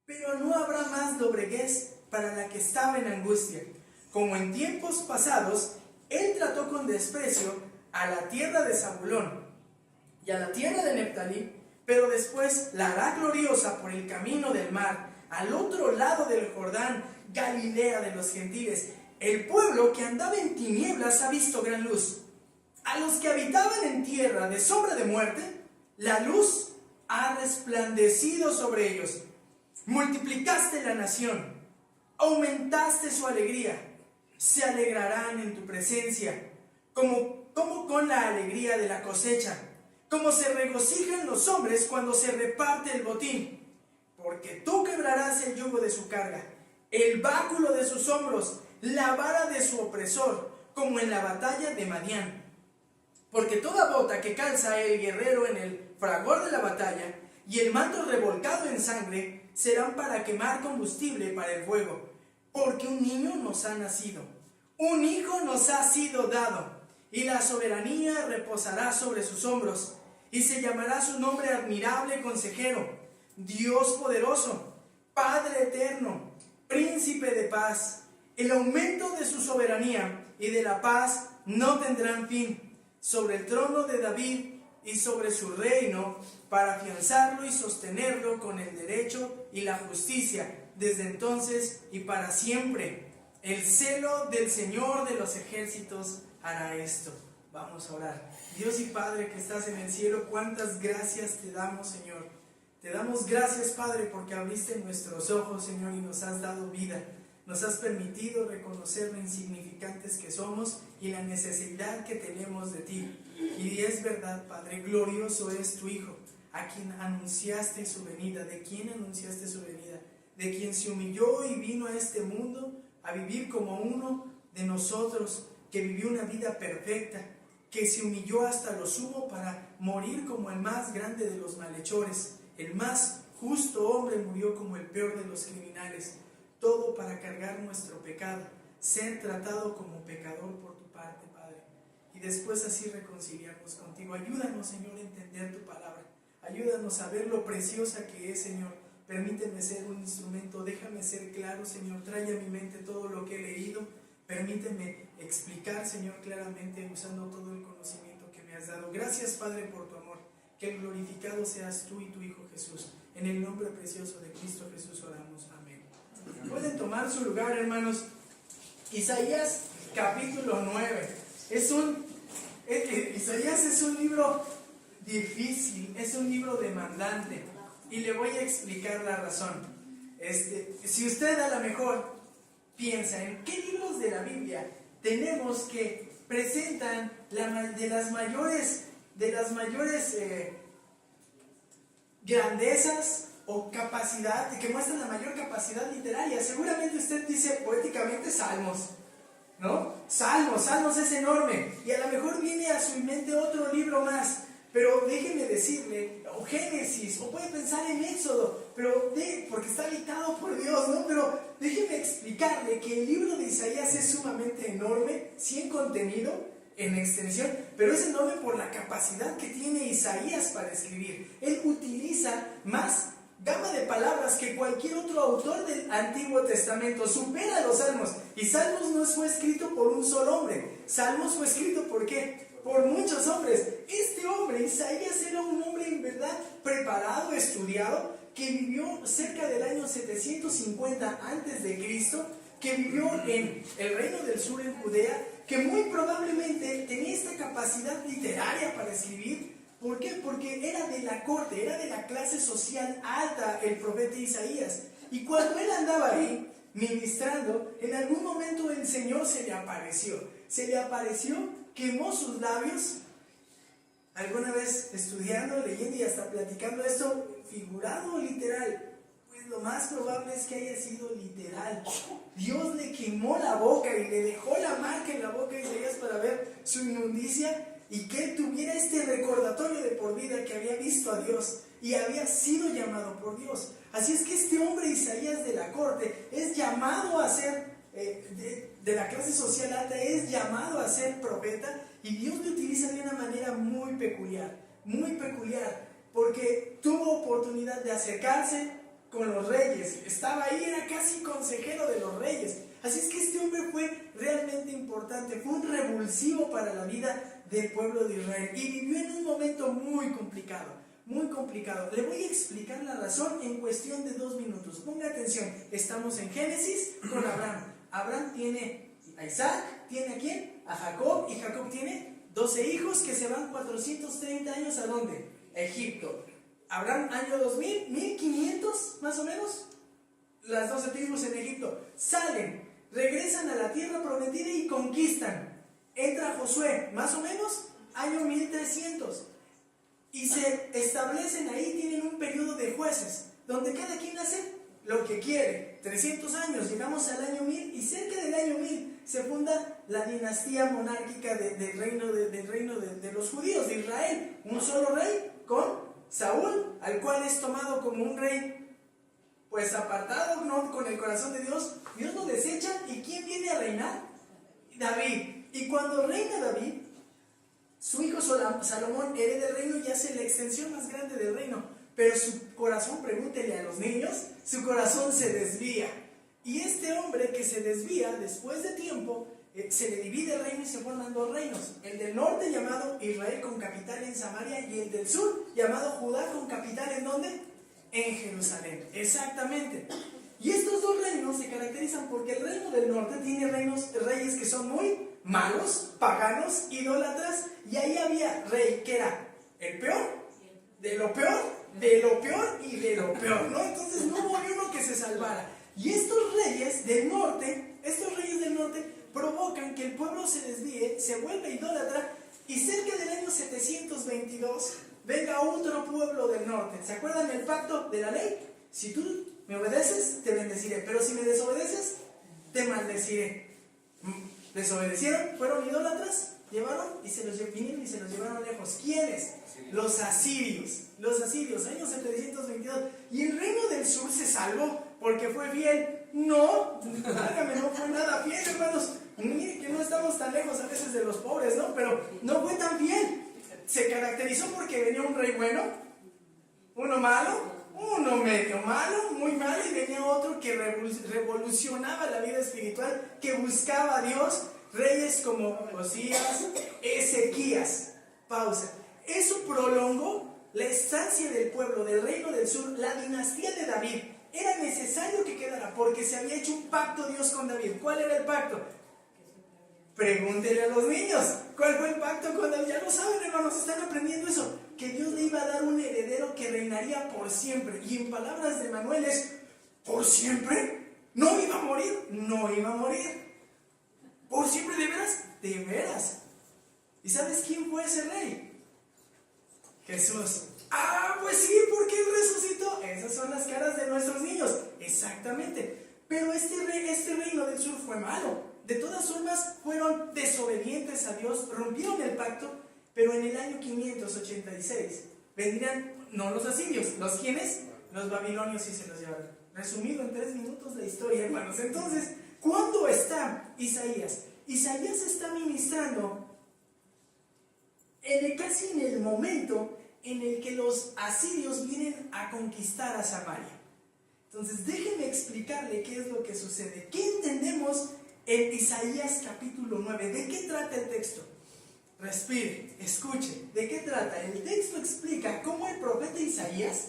pero no habrá más dobleguez para la que estaba en angustia. Como en tiempos pasados, él trató con desprecio a la tierra de Zabulón y a la tierra de Neftalí, pero después la hará gloriosa por el camino del mar, al otro lado del Jordán, Galilea de los gentiles. El pueblo que andaba en tinieblas ha visto gran luz. A los que habitaban en tierra de sombra de muerte, la luz ha resplandecido sobre ellos. Multiplicaste la nación, aumentaste su alegría. Se alegrarán en tu presencia, como con la alegría de la cosecha, como se regocijan los hombres cuando se reparte el botín. Porque tú quebrarás el yugo de su carga, el báculo de sus hombros, la vara de su opresor, como en la batalla de Madián. Porque toda bota que calza el guerrero en el fragor de la batalla, y el manto revolcado en sangre, serán para quemar combustible para el fuego. Porque un niño nos ha nacido, un hijo nos ha sido dado, y la soberanía reposará sobre sus hombros, y se llamará su nombre admirable consejero, Dios poderoso, Padre eterno, Príncipe de paz. El aumento de su soberanía y de la paz no tendrán fin, sobre el trono de David y sobre su reino, para afianzarlo y sostenerlo con el derecho y la justicia, desde entonces y para siempre. El celo del Señor de los ejércitos hará esto. Vamos a orar. Dios y Padre que estás en el cielo, cuántas gracias te damos, Señor. Te damos gracias, Padre, porque abriste nuestros ojos, Señor, y nos has dado vida. Nos has permitido reconocer lo insignificantes que somos y la necesidad que tenemos de ti. Y es verdad, Padre, glorioso es tu Hijo, a quien anunciaste su venida. ¿De quién anunciaste su venida? De quien se humilló y vino a este mundo a vivir como uno de nosotros, que vivió una vida perfecta, que se humilló hasta lo sumo para morir como el más grande de los malhechores. El más justo hombre murió como el peor de los criminales. Todo para cargar nuestro pecado, ser tratado como pecador por tu parte, Padre, y después así reconciliarnos contigo. Ayúdanos, Señor, a entender tu palabra. Ayúdanos a ver lo preciosa que es, Señor. Permíteme ser un instrumento, déjame ser claro, Señor. Trae a mi mente todo lo que he leído. Permíteme explicar, Señor, claramente, usando todo el conocimiento que me has dado. Gracias, Padre, por tu amor. Que glorificado seas tú y tu Hijo Jesús. En el nombre precioso de Cristo Jesús oramos. Amén. Pueden tomar su lugar, hermanos. Isaías capítulo 9. Isaías es un libro difícil, es un libro demandante. Y le voy a explicar la razón. Si usted a lo mejor piensa en qué libros de la Biblia tenemos que presentan de las mayores grandezas o capacidad, que muestran la mayor capacidad literaria, seguramente usted dice poéticamente Salmos, ¿no? Salmos es enorme, y a lo mejor viene a su mente otro libro más, pero déjeme decirle, o Génesis, o puede pensar en Éxodo, porque está dictado por Dios, ¿no? Pero déjeme explicarle que el libro de Isaías es sumamente enorme, sí en contenido, en extensión, pero es enorme por la capacidad que tiene Isaías para escribir. Él utiliza más gama de palabras que cualquier otro autor del Antiguo Testamento, supera los Salmos, y Salmos no fue escrito por un solo hombre. Salmos fue escrito ¿por qué? Por muchos hombres. Este hombre, Isaías, era un hombre en verdad preparado, estudiado, que vivió cerca del año 750 antes de Cristo, que vivió en el reino del sur, en Judea, que muy probablemente tenía esta capacidad literaria para escribir. ¿Por qué? Porque era de la corte, era de la clase social alta el profeta Isaías. Y cuando él andaba ahí ministrando, en algún momento el Señor se le apareció, quemó sus labios. Alguna vez estudiando, leyendo y hasta platicando esto, figurado o literal, pues lo más probable es que haya sido literal. Dios le quemó la boca y le dejó la marca en la boca de Isaías para ver su inmundicia, y que él tuviera este recordatorio de por vida que había visto a Dios y había sido llamado por Dios. Así es que este hombre Isaías de la corte es llamado a ser, de la clase social alta, es llamado a ser profeta, y Dios le utiliza de una manera muy peculiar, porque tuvo oportunidad de acercarse con los reyes, estaba ahí, era casi consejero de los reyes. Así es que este hombre fue realmente importante, fue un revulsivo para la vida del pueblo de Israel y vivió en un momento muy complicado, muy complicado. Le voy a explicar la razón en cuestión de 2 minutos. Ponga atención, estamos en Génesis con Abraham. Abraham tiene a Isaac, tiene a quién, a Jacob, y Jacob tiene 12 hijos que se van 430 años ¿a dónde? A Egipto. Abraham, año 2000, 1500 más o menos, las 12 tribus en Egipto salen, regresan a la tierra prometida y conquistan. Entra Josué, más o menos, año 1300, y se establecen ahí, tienen un periodo de jueces, donde cada quien hace lo que quiere. 300 años, llegamos al año 1000, y cerca del año 1000 se funda la dinastía monárquica del reino de los judíos, de Israel. Un solo rey con Saúl, al cual es tomado como un rey pues apartado, no con el corazón de Dios. Dios lo desecha, y ¿quién viene a reinar? David. Y cuando reina David, su hijo Salomón hereda el reino y hace la extensión más grande del reino, pero su corazón, pregúntele a los niños, su corazón se desvía. Y este hombre que se desvía, después de tiempo, se le divide el reino y se forman 2 reinos. El del norte llamado Israel con capital en Samaria, y el del sur llamado Judá con capital ¿en dónde? En Jerusalén, exactamente. Y estos 2 reinos se caracterizan porque el reino del norte tiene reyes que son muy malos, paganos, idólatras, y ahí había rey que era el peor, de lo peor, de lo peor y de lo peor, ¿no? Entonces no hubo ni uno que se salvara. Y estos reyes del norte provocan que el pueblo se desvíe, se vuelva idólatra, y cerca del año 722 venga otro pueblo del norte. ¿Se acuerdan del pacto de la ley? Si tú me obedeces, te bendeciré, pero si me desobedeces, te maldeciré. Desobedecieron, fueron idólatras, vinieron y se los llevaron lejos. ¿Quiénes? Los asirios, año 722. Y el reino del sur se salvó porque fue fiel. No, válgame, no fue nada fiel, hermanos. Miren que no estamos tan lejos a veces de los pobres, ¿no? Pero no fue tan fiel. Se caracterizó porque venía un rey bueno, uno malo, uno medio malo, muy malo, y venía otro que revolucionaba la vida espiritual, que buscaba a Dios. Reyes como Josías, Ezequías. Pausa. Eso prolongó la estancia del pueblo del reino del sur, la dinastía de David. Era necesario que quedara porque se había hecho un pacto Dios con David. ¿Cuál era el pacto? Pregúntele a los niños, ¿cuál fue el pacto con David? Ya lo saben, hermanos, están aprendiendo eso. Que Dios le iba a dar un heredero que reinaría por siempre. Y en palabras de Manuel es, ¿por siempre? ¿No iba a morir? No iba a morir. ¿Por siempre, de veras? De veras. ¿Y sabes quién fue ese rey? Jesús. Ah, pues sí, porque Él resucitó. Esas son las caras de nuestros niños. Exactamente. Pero este reino del sur fue malo. De todas formas, fueron desobedientes a Dios, rompieron el pacto, pero en el año 586 vendrían, no los asirios, ¿los quiénes? Los babilonios, y se los llevaron. Resumido en 3 minutos la historia, hermanos. Entonces, ¿cuándo está Isaías? Isaías está ministrando casi en el momento en el que los asirios vienen a conquistar a Samaria. Entonces, déjenme explicarle qué es lo que sucede. ¿Qué entendemos en Isaías capítulo 9? ¿De qué trata el texto? Respire, escuche. ¿De qué trata? El texto explica cómo el profeta Isaías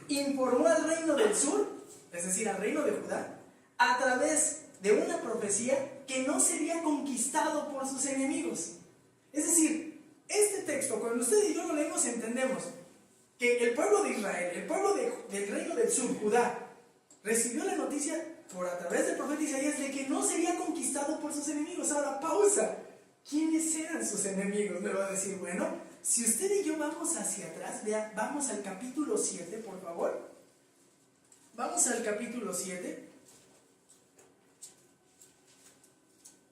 informó al reino del sur, es decir, al reino de Judá, a través de una profecía que no sería conquistado por sus enemigos. Es decir, este texto, cuando usted y yo lo leemos, entendemos que el pueblo de Israel, el pueblo del reino del sur, Judá, recibió la noticia a través del profeta Isaías de que no sería conquistado por sus enemigos. Ahora, pausa. ¿Quiénes eran sus enemigos? Me va a decir, bueno, si usted y yo vamos hacia atrás, vamos al capítulo 7, por favor. Vamos al capítulo 7.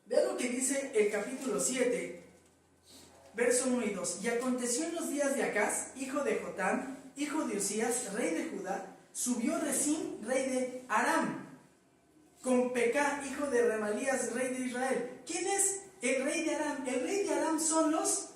Vea lo que dice el capítulo 7, verso 1 y 2. Y aconteció en los días de Acaz, hijo de Jotam, hijo de Usías, rey de Judá, subió Resín, rey de Aram, con Pecá, hijo de Remalías, rey de Israel. ¿Quién es el rey de Aram? El rey de Aram son los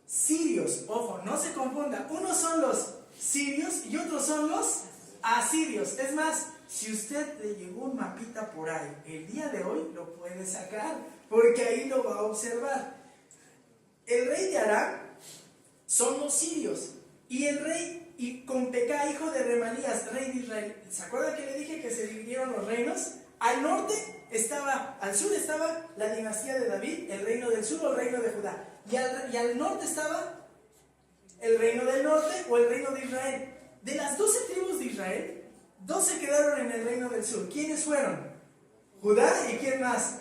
sirios. Ojo, no se confunda. Unos son los sirios y otros son los asirios. Es más, si usted le llegó un mapita por ahí, el día de hoy lo puede sacar, porque ahí lo va a observar. El rey de Aram son los sirios, y con Pecá, hijo de Remalías, rey de Israel. ¿Se acuerda que le dije que se dividieron los reinos? Al sur estaba la dinastía de David, el reino del sur o el reino de Judá. Y al norte estaba el reino del norte o el reino de Israel. De las 12 tribus de Israel, 12 quedaron en el reino del sur. ¿Quiénes fueron? Judá y ¿quién más?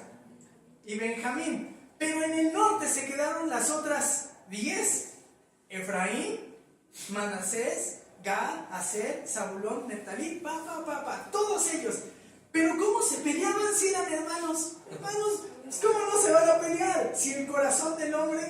Y Benjamín. Pero en el norte se quedaron las otras 10. Efraín, Manasés, Gad, Aser, Zabulón, Neftalí, todos ellos. Pero ¿cómo se peleaban si eran hermanos? Hermanos, ¿cómo no se van a pelear? Si el corazón del hombre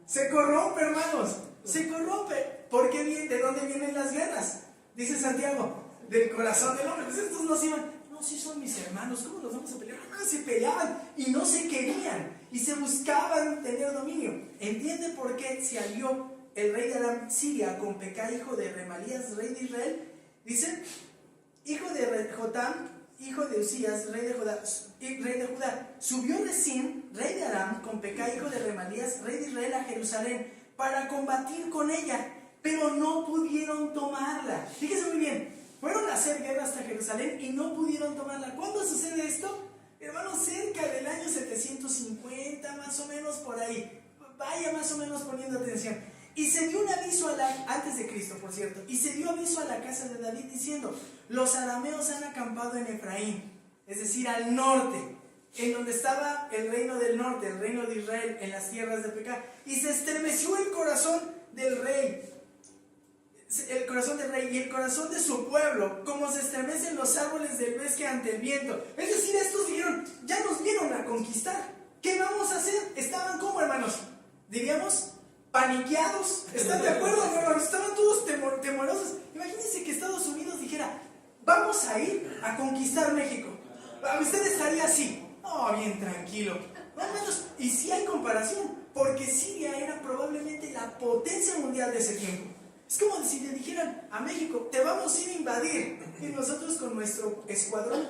se corrompe, hermanos, se corrompe. ¿Por qué viene? ¿De dónde vienen las guerras? Dice Santiago, del corazón del hombre. Pues estos no se iban, no, si son mis hermanos, ¿cómo nos vamos a pelear? No, se peleaban y no se querían y se buscaban tener dominio. ¿Entiende por qué se alió el rey de Aram, Siria, con Pecá, hijo de Remalías, rey de Israel? Dice, hijo de Jotam, hijo de Usías, rey de Judá, subió Resín, rey de Aram, con Pecá, hijo de Remalías, rey de Israel, a Jerusalén, para combatir con ella, pero no pudieron tomarla. Fíjese muy bien, fueron a hacer guerra hasta Jerusalén y no pudieron tomarla. ¿Cuándo sucede esto? Hermanos, cerca del año 750, más o menos por ahí. Vaya más o menos poniendo atención. Y se dio un aviso antes de Cristo, por cierto, y se dio aviso a la casa de David diciendo, los arameos han acampado en Efraín, es decir, al norte, en donde estaba el reino del norte, el reino de Israel, en las tierras de Pecá, y se estremeció el corazón del rey y el corazón de su pueblo, como se estremecen los árboles del bosque ante el viento. Es decir, estos dijeron, ya nos vieron a conquistar, ¿qué vamos a hacer? Estaban como, hermanos, diríamos, paniqueados. ¿Están de acuerdo, hermanos? Estaban todos temorosos. Imagínense que Estados Unidos dijera, vamos a ir a conquistar México. Usted estaría así, no, bien tranquilo. No, hermanos, y sí hay comparación, porque Siria era probablemente la potencia mundial de ese tiempo. Es como si le dijeran a México, te vamos a ir a invadir, y nosotros con nuestro escuadrón,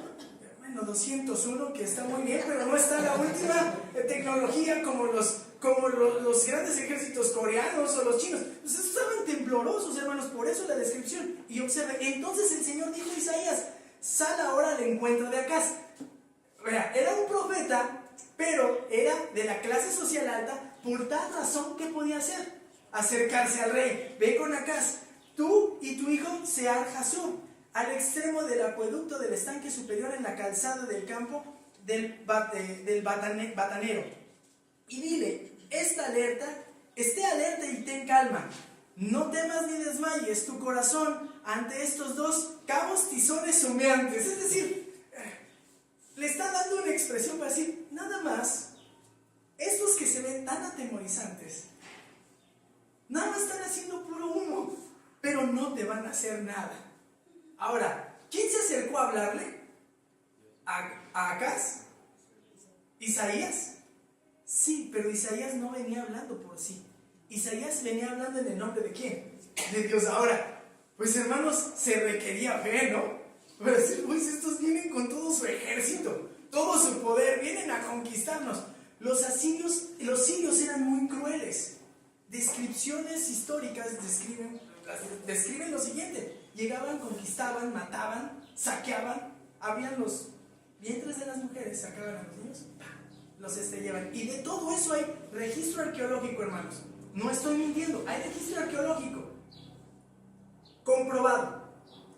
bueno, 201, que está muy bien, pero no está la última tecnología como los grandes ejércitos coreanos o los chinos. Pues estaban temblorosos, hermanos, por eso la descripción. Y observe, entonces el Señor dijo a Isaías, sal ahora al encuentro de Acaz. Era un profeta, pero era de la clase social alta. Por tal razón, ¿qué podía hacer? Acercarse al rey. Ve con Acaz, tú y tu hijo Sear-Jasub, al extremo del acueducto del estanque superior en la calzada del campo del batanero. Y dile, esté alerta y ten calma. No temas ni desmayes tu corazón ante estos dos cabos tizones humeantes. Es decir, le está dando una expresión para decir, nada más, estos que se ven tan atemorizantes, nada más están haciendo puro humo, pero no te van a hacer nada. Ahora, ¿quién se acercó a hablarle? ¿A Acaz? ¿Isaías? Sí, pero Isaías no venía hablando por sí. Isaías venía hablando en el nombre de ¿quién? De Dios. Ahora, pues hermanos, se requería fe, ¿no? Para decir, pues estos vienen con todo su ejército, todo su poder, vienen a conquistarnos. Los sirios eran muy crueles. Descripciones históricas describen lo siguiente: llegaban, conquistaban, mataban, saqueaban, abrían los vientres de las mujeres, sacaban a los niños, los estrellaban. Y de todo eso hay registro arqueológico, hermanos. No estoy mintiendo, hay registro arqueológico comprobado,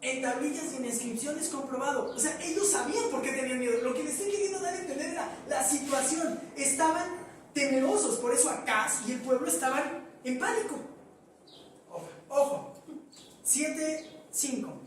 en tablillas y en inscripciones comprobado. O sea, ellos sabían por qué tenían miedo. Lo que les estoy queriendo dar a entender era la situación. Estaban temerosos, por eso Acaz y el pueblo estaban en pánico. Ojo, 7:5.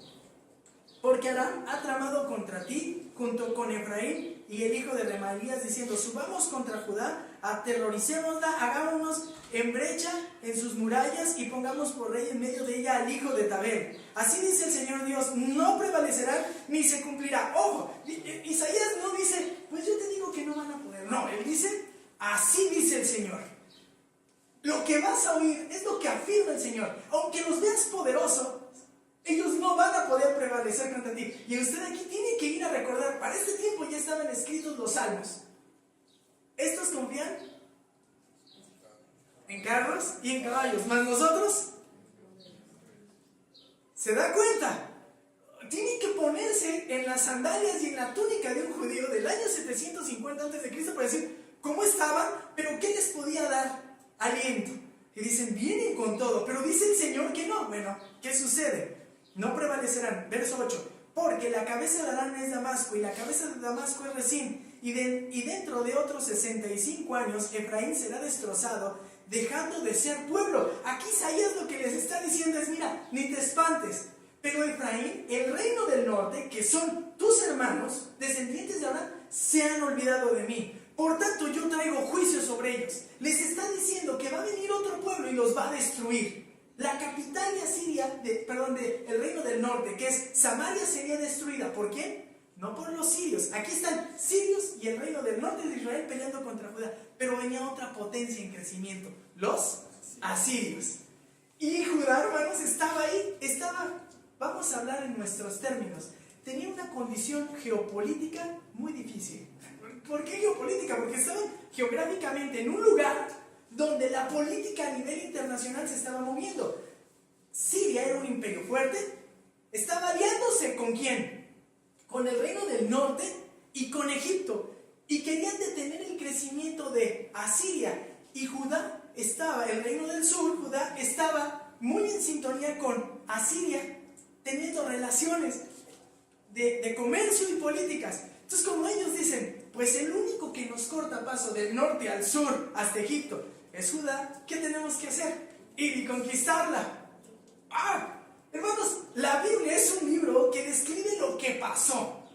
Porque Aram ha tramado contra ti, junto con Efraín y el hijo de Remalías, diciendo, subamos contra Judá, aterroricémosla, hagámonos en brecha en sus murallas y pongamos por rey en medio de ella al hijo de Tabel. Así dice el Señor Dios, no prevalecerán ni se cumplirá. Ojo, Isaías no dice, pues yo te digo que no van a poder. No, él dice, así dice el Señor. Lo que vas a oír es lo que afirma el Señor. Aunque los veas poderosos, Ellos no van a poder prevalecer contra ti. Y usted aquí tiene que ir a recordar, para este tiempo ya estaban escritos los salmos. Estos confían en carros y en caballos, más nosotros. ¿Se da cuenta? Tiene que ponerse en las sandalias y en la túnica de un judío del año 750 a.C. para decir cómo estaban, pero qué les podía dar aliento. Y dicen, vienen con todo, pero dice el Señor que no. Bueno, ¿qué sucede? No prevalecerán. Verso 8. Porque la cabeza de Arán es Damasco y la cabeza de Damasco es Resín. Y dentro de otros 65 años Efraín será destrozado, dejando de ser pueblo. Aquí Isaías lo que les está diciendo es, mira, ni te espantes. Pero Efraín, el reino del norte, que son tus hermanos, descendientes de Abraham, se han olvidado de mí. Por tanto, yo traigo juicio sobre ellos. Les está diciendo que va a venir otro pueblo y los va a destruir. La capital de Asiria, del reino del norte, que es Samaria, sería destruida. ¿Por quién? No por los sirios. Aquí están sirios y el reino del norte de Israel peleando contra Judá. Pero venía otra potencia en crecimiento, los asirios. Y Judá, hermanos, estaba ahí, vamos a hablar en nuestros términos, tenía una condición geopolítica muy difícil. ¿Por qué geopolítica? Porque estaban geográficamente en un lugar donde la política a nivel internacional se estaba moviendo. Siria era un imperio fuerte, estaba aliándose ¿con quién? Con el reino del norte y con Egipto, y querían detener el crecimiento de Asiria. Y Judá estaba, el reino del sur, Judá estaba muy en sintonía con Asiria, teniendo relaciones de comercio y políticas. Entonces, como ellos dicen, pues el único que nos corta paso del norte al sur hasta Egipto es Judá, ¿qué tenemos que hacer? Ir y conquistarla. Hermanos, la Biblia es un libro que describe lo que pasó.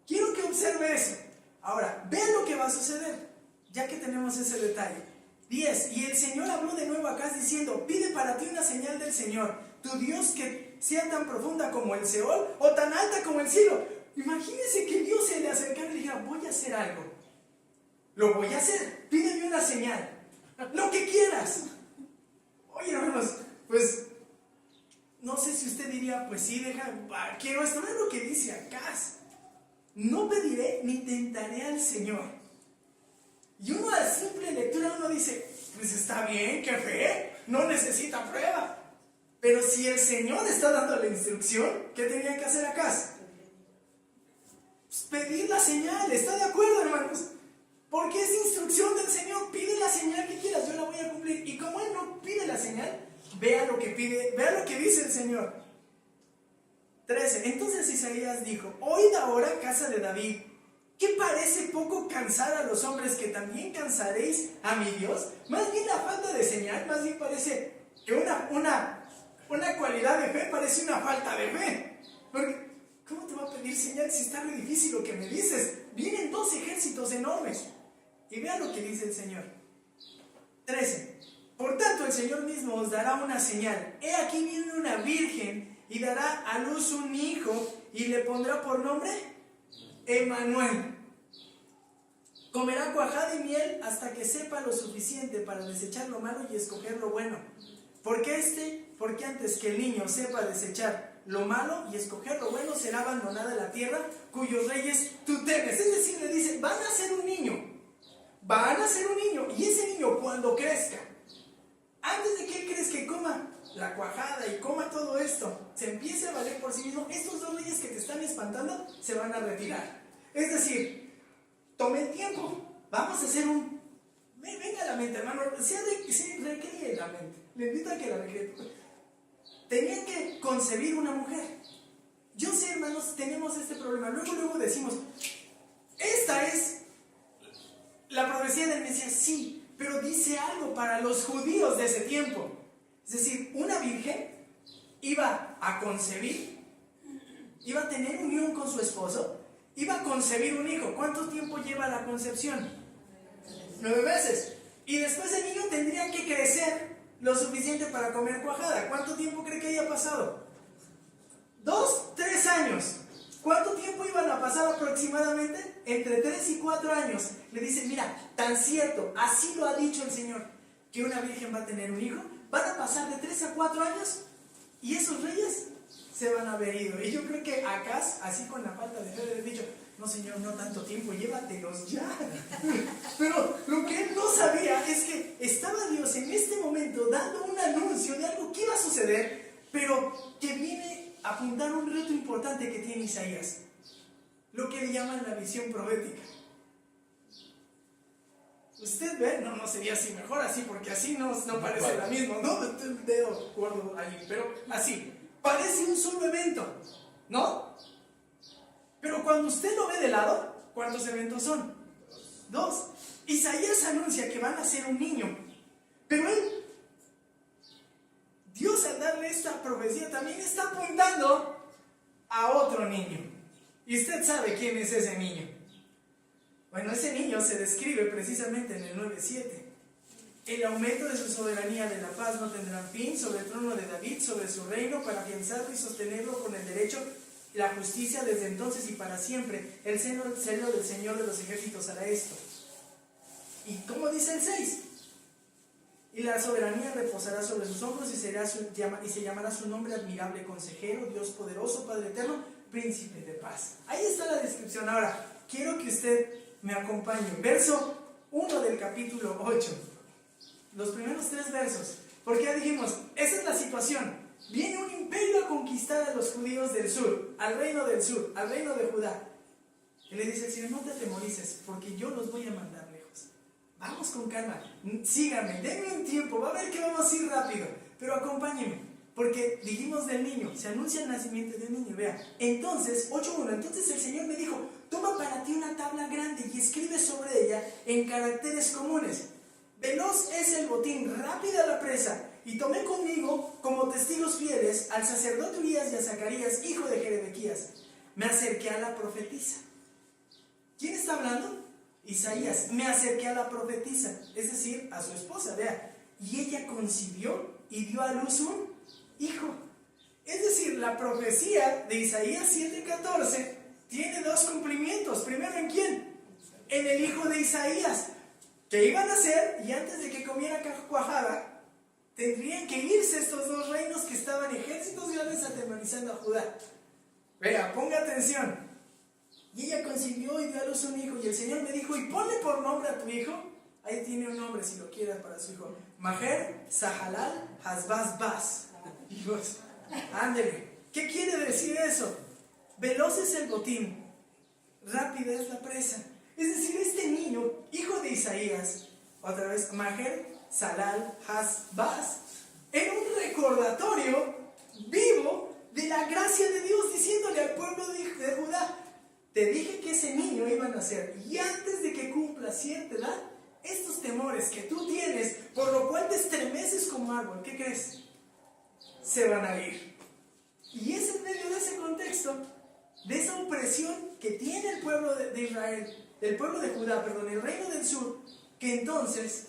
Quiero que observe eso. Ahora, vean lo que va a suceder, ya que tenemos ese detalle. 10. Y el Señor habló de nuevo a Acaz diciendo, pide para ti una señal del Señor, tu Dios, que sea tan profunda como el Seol o tan alta como el cielo. Imagínense que Dios se le acercara y le dijera, voy a hacer algo. Lo voy a hacer, pídeme una señal, lo que quieras. Oye, hermanos, pues no sé si usted diría, pues sí, quiero esto. No es lo que dice Acaz. No pediré ni tentaré al Señor. Y uno a simple lectura uno dice, pues está bien, qué fe, no necesita prueba. Pero si el Señor está dando la instrucción, ¿qué tenía que hacer Acaz? Pues pedir la señal. ¿Está de acuerdo, hermanos? Porque es instrucción del Señor. Pide la señal que quieras, yo la voy a cumplir. Y como Él no pide la señal, vea lo que pide, vea lo que dice el Señor. 13. Entonces Isaías dijo, oíd ahora, casa de David, ¿qué parece poco cansar a los hombres, que también cansaréis a mi Dios? Más bien la falta de señal, más bien parece que una cualidad de fe parece una falta de fe. Porque, ¿cómo te va a pedir señal si está muy difícil lo que me dices? Vienen dos ejércitos enormes. Y vean lo que dice el Señor. 13. Por tanto, el Señor mismo os dará una señal. He aquí viene una virgen y dará a luz un hijo y le pondrá por nombre Emmanuel. Comerá cuajada y miel hasta que sepa lo suficiente para desechar lo malo y escoger lo bueno. Porque antes que el niño sepa desechar lo malo y escoger lo bueno, será abandonada la tierra cuyos reyes tú temes. Es decir, le dice, van a ser un niño. Y ese niño, cuando crezca, antes de que él crezca y coma la cuajada y coma todo esto, se empiece a valer por sí mismo, estos dos reyes que te están espantando se van a retirar. Es decir, tomen tiempo, vamos a hacer venga a la mente, hermano, se recree la mente, le invito a que la recree. Tenían que concebir una mujer. Yo sé, hermanos, tenemos este problema, luego decimos, esta es la profecía del Mesías, sí, pero dice algo para los judíos de ese tiempo. Es decir, una virgen iba a concebir, iba a tener unión con su esposo, iba a concebir un hijo. ¿Cuánto tiempo lleva la concepción? 9 meses. Y después el niño tendría que crecer lo suficiente para comer cuajada. ¿Cuánto tiempo cree que haya pasado? 2, 3 años. ¿Cuánto tiempo iban a pasar aproximadamente? Entre 3 y 4 años. Le dicen, mira, tan cierto, así lo ha dicho el Señor, que una virgen va a tener un hijo. Van a pasar de 3 a 4 años y esos reyes se van a haber ido. Y yo creo que Acaz, así con la falta de fe, le he dicho, no señor, no tanto tiempo, llévatelos ya. Pero lo que él no sabía es que estaba Dios en este momento dando un anuncio de algo que iba a suceder, pero que viene a apuntar un reto importante que tiene Isaías, lo que le llaman la visión profética. Usted ve, no sería así, mejor así, porque así no parece la misma, no de acuerdo allí, pero así, parece un solo evento, ¿no? Pero cuando usted lo ve de lado, ¿cuántos eventos son? 2. Isaías anuncia que van a ser un niño, pero Dios al darle esta profecía también está apuntando a otro niño. Y usted sabe quién es ese niño. Bueno, ese niño se describe precisamente en el 9:7. El aumento de su soberanía de la paz no tendrá fin sobre el trono de David, sobre su reino, para afianzarlo y sostenerlo con el derecho y la justicia desde entonces y para siempre. El celo del Señor de los ejércitos hará esto. ¿Y cómo dice el 6? Y la soberanía reposará sobre sus hombros y se llamará su nombre admirable, consejero, Dios poderoso, Padre eterno, príncipe de paz. Ahí está la descripción. Ahora, quiero que usted me acompañe. Verso 1 del capítulo 8. Los primeros 3 versos. Porque ya dijimos, esa es la situación. Viene un imperio a conquistar a los judíos del sur, al reino del sur, al reino de Judá. Y le dice el Señor, no te atemorices, porque yo los voy a mandar lejos. Vamos con calma, síganme, denme un tiempo, va a ver que vamos a ir rápido, pero acompáñenme. Porque dijimos del niño, se anuncia el nacimiento de un niño, vea. Entonces, 8:1, entonces el Señor me dijo, toma para ti una tabla grande y escribe sobre ella en caracteres comunes. Veloz es el botín, rápida la presa. Y tomé conmigo como testigos fieles al sacerdote Urías y a Zacarías, hijo de Jerebequías. Me acerqué a la profetisa. ¿Quién está hablando? Isaías. Me acerqué a la profetisa, es decir, a su esposa, vea. Y ella concibió y dio a luz un hijo. Es decir, la profecía de Isaías 7:14 tiene 2 cumplimientos. Primero, ¿en quién? En el hijo de Isaías, que iban a nacer, y antes de que comiera cuajada, tendrían que irse estos 2 reinos que estaban ejércitos grandes atemorizando a Judá. Vea, ponga atención. Y ella concibió y dio a luz un hijo, y el Señor me dijo, y ponle por nombre a tu hijo. Ahí tiene un nombre si lo quieras para su hijo. Maher Zahalal Hasbaz Baz. Dios, ándele. ¿Qué quiere decir eso? Veloz es el botín, rápida es la presa. Es decir, este niño, hijo de Isaías, otra vez, Maher Zalal Hasbaz, era un recordatorio vivo de la gracia de Dios, diciéndole al pueblo de Judá, te dije que ese niño iba a nacer, y antes de que cumpla cierta edad, estos temores que tú tienes, por lo cual te estremeces como árbol, ¿qué crees? Se van a ir. Y es en medio de ese contexto, de esa opresión que tiene el pueblo de Israel, el pueblo de Judá, perdón, el reino del sur, que entonces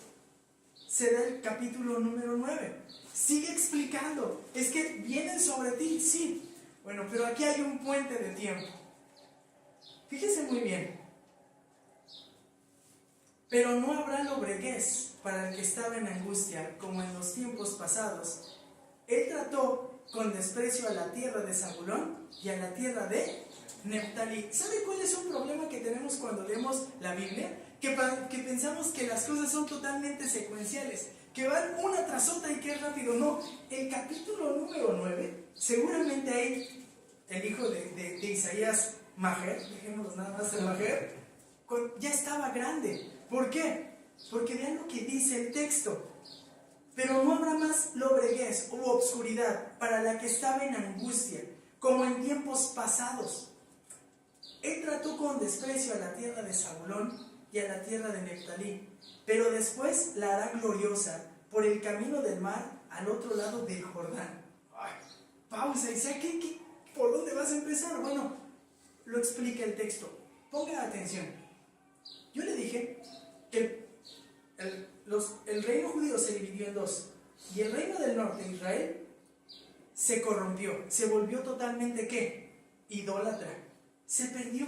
se da el capítulo número 9. Sigue explicando, es que vienen sobre ti, sí. Bueno, pero aquí hay un puente de tiempo. Fíjese muy bien. Pero no habrá lobreguez para el que estaba en angustia, como en los tiempos pasados. Él trató con desprecio a la tierra de Zabulón y a la tierra de Neftalí. ¿Sabe cuál es un problema que tenemos cuando leemos la Biblia? Que pensamos que las cosas son totalmente secuenciales, que van una tras otra y que es rápido. No, el capítulo número 9, seguramente ahí el hijo de Isaías, Maher, dejémoslo nada más en Maher, ya estaba grande. ¿Por qué? Porque vean lo que dice el texto. Pero no habrá más lobreguez u obscuridad para la que estaba en angustia, como en tiempos pasados. Él trató con desprecio a la tierra de Zabulón y a la tierra de Neftalí, pero después la hará gloriosa por el camino del mar al otro lado del Jordán. Ay, pausa, Isaac, ¿por dónde vas a empezar? Bueno, lo explica el texto. Ponga atención. Yo le dije que el reino judío se dividió en 2, y el reino del norte, Israel, se corrompió, se volvió totalmente, ¿qué? Idólatra, se perdió.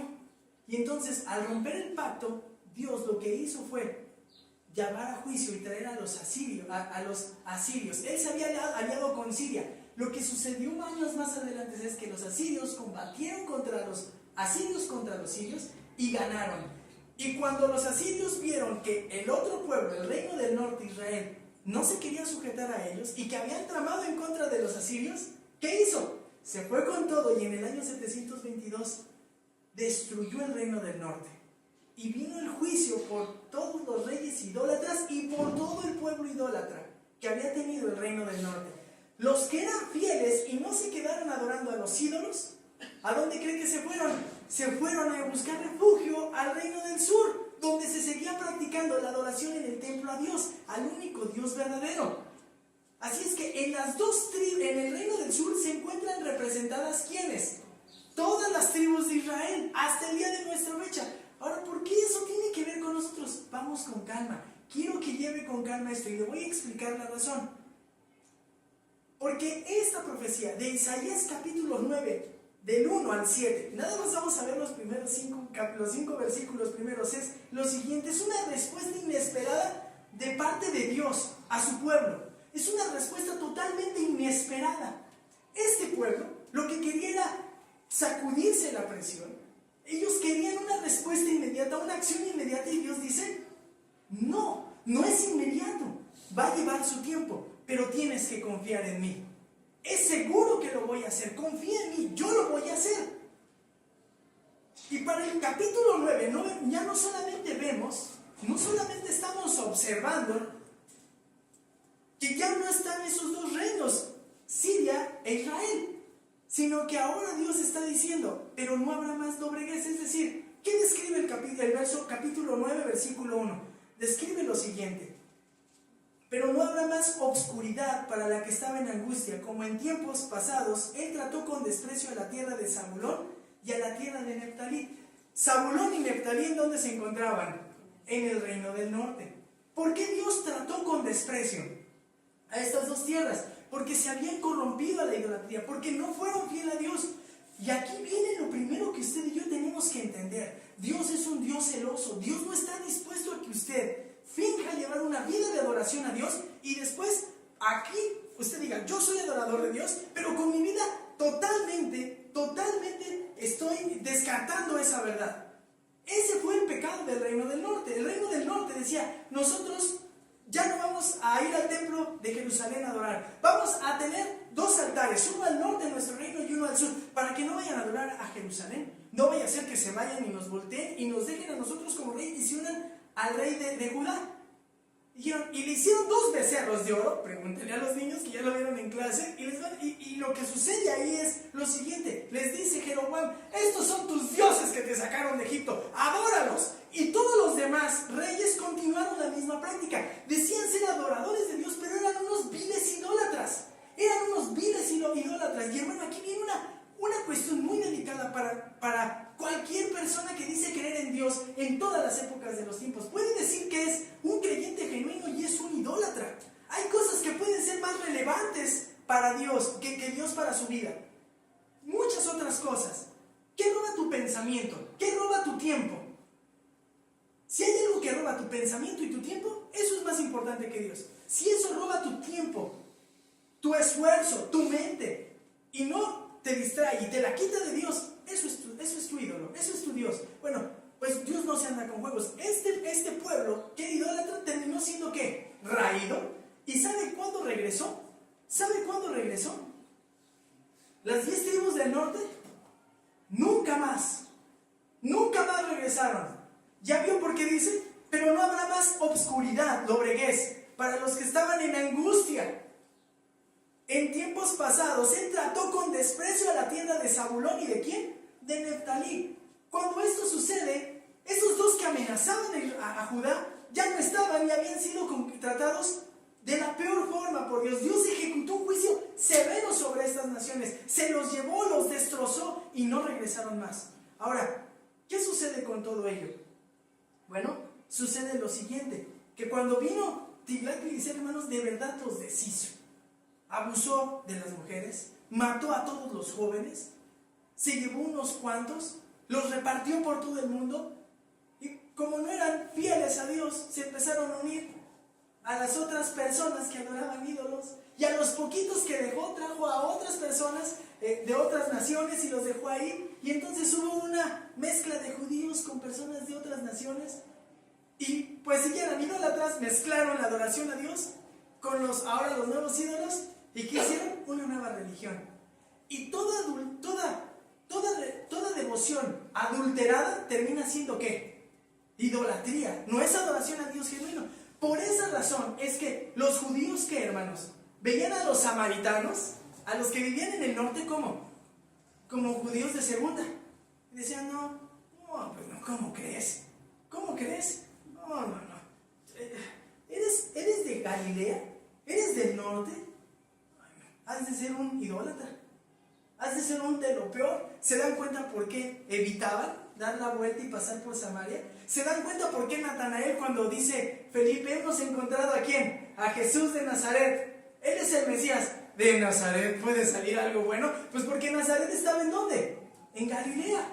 Y entonces, al romper el pacto, Dios lo que hizo fue llamar a juicio y traer a los asirios. Él se había aliado con Siria. lo que sucedió años más adelante es que los asirios combatieron contra los asirios contra los sirios y ganaron. Y cuando los asirios vieron que el otro pueblo, el reino del norte, Israel, no se quería sujetar a ellos y que habían tramado en contra de los asirios, ¿qué hizo? Se fue con todo y en el año 722 destruyó el reino del norte. Y vino el juicio por todos los reyes idólatras y por todo el pueblo idólatra que había tenido el reino del norte. Los que eran fieles y no se quedaron adorando a los ídolos, ¿a dónde cree que se fueron? Se fueron a buscar refugio al reino del sur, donde se seguía practicando la adoración en el templo a Dios, al único Dios verdadero. Así es que en las dos tribus, en el reino del sur se encuentran representadas ¿quiénes? Todas las tribus de Israel, hasta el día de nuestra fecha. Ahora, ¿por qué eso tiene que ver con nosotros? Vamos con calma. Quiero que lleve con calma esto y le voy a explicar la razón. Porque esta profecía de Isaías capítulo 9, del 1 al 7, nada más vamos a ver los primeros los 5 versículos primeros, es lo siguiente: es una respuesta inesperada de parte de Dios a su pueblo. Es una respuesta totalmente inesperada. Este pueblo lo que quería era sacudirse la presión. Ellos querían una respuesta inmediata, una acción inmediata, y Dios dice: no, no es inmediato, va a llevar su tiempo, pero tienes que confiar en mí. Es seguro que lo voy a hacer, confía en mí, yo lo voy a hacer. Y para el capítulo 9, ya no solamente vemos, no solamente estamos observando que ya no están esos dos reinos, Siria e Israel, sino que ahora Dios está diciendo: pero no habrá más dobleguez. Es decir, ¿qué describe el verso capítulo 9, versículo 1? Describe lo siguiente: pero no habrá más obscuridad para la que estaba en angustia, como en tiempos pasados. Él trató con desprecio a la tierra de Zabulón y a la tierra de Neftalí. Zabulón y Neftalí, ¿en dónde se encontraban? En el reino del norte. ¿Por qué Dios trató con desprecio a estas dos tierras? Porque se habían corrompido a la idolatría, porque no fueron fieles a Dios. Y aquí viene lo primero que usted y yo tenemos que entender: Dios es un Dios celoso. Dios no está dispuesto a que usted finja llevar una vida de adoración a Dios y después aquí usted diga: yo soy adorador de Dios, pero con mi vida totalmente estoy descartando esa verdad. Ese fue el pecado del reino del norte. El reino del norte decía: nosotros ya no vamos a ir al templo de Jerusalén a adorar, vamos a tener dos altares, uno al norte de nuestro reino y uno al sur, para que no vayan a adorar a Jerusalén. No vaya a ser que se vayan y nos volteen y nos dejen a nosotros como rey y se unan al rey de Judá. Y le hicieron dos becerros de oro. Pregúntenle a los niños que ya lo vieron en clase. Y lo que sucede ahí es lo siguiente: les dice Jeroboam: estos son tus dioses que te sacaron de Egipto, adóralos. Y todos los demás reyes continuaron la misma práctica. Decían ser adoradores de Dios, pero eran unos viles idólatras. Eran unos viles idólatras. Y hermano, aquí viene una cuestión muy delicada para cualquier persona que dice creer en Dios en todas las épocas de los tiempos. Puede decir que es un creyente genuino y es un idólatra. Hay cosas que pueden ser más relevantes para Dios que Dios para su vida. Muchas otras cosas. ¿Qué roba tu pensamiento? ¿Qué roba tu tiempo? Si hay algo que roba tu pensamiento y tu tiempo, eso es más importante que Dios. Si eso roba tu tiempo, tu esfuerzo, tu mente, y no te distrae y te la quita de Dios, eso es tu ídolo, eso es tu Dios. Bueno, pues Dios no se anda con juegos. Este pueblo que idólatra terminó siendo ¿qué? Raído. ¿Y sabe cuándo regresó? ¿Sabe cuándo regresó? Las 10 tribus del norte nunca más regresaron. ¿Ya vio por qué dice? Pero no habrá más obscuridad, dobleguez, para los que estaban en angustia. En tiempos pasados, Él trató con desprecio a la tierra de Zabulón y ¿de quién? De Neftalí. Cuando esto sucede, esos dos que amenazaban a Judá ya no estaban y habían sido tratados de la peor forma por Dios. Dios ejecutó un juicio severo sobre estas naciones, se los llevó, los destrozó y no regresaron más. Ahora, ¿qué sucede con todo ello? Bueno, sucede lo siguiente: que cuando vino Tiglat-Pileser, hermanos, de verdad los deshizo. Abusó de las mujeres, mató a todos los jóvenes, se llevó unos cuantos, los repartió por todo el mundo, y como no eran fieles a Dios, se empezaron a unir a las otras personas que adoraban ídolos, y a los poquitos que dejó trajo a otras personas de otras naciones y los dejó ahí, y entonces hubo una mezcla de judíos con personas de otras naciones, y pues si eran idólatras, mezclaron la adoración a Dios con ahora los nuevos ídolos, y ¿qué hicieron? Una nueva religión. Y toda devoción adulterada termina siendo ¿qué? Idolatría, no es adoración a Dios genuino. Por esa razón es que los judíos, ¿qué, hermanos? Veían a los samaritanos, a los que vivían en el norte, ¿cómo? Como judíos de segunda. Y decían, no, pues no, ¿cómo crees? ¿Cómo crees? No. ¿Eres de Galilea? ¿Eres del norte? Has de ser un idólatra. Has de ser un de lo peor. ¿Se dan cuenta por qué evitaban dar la vuelta y pasar por Samaria? ¿Se dan cuenta por qué Natanael, cuando dice Felipe, hemos encontrado a quién? A Jesús de Nazaret. Él es el Mesías. ¿De Nazaret puede salir algo bueno? Pues porque Nazaret estaba ¿en dónde? En Galilea.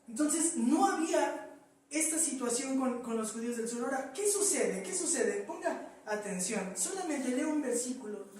Entonces no había esta situación con los judíos del sur. Ahora, ¿qué sucede? ¿Qué sucede? Ponga atención. Solamente leo un versículo.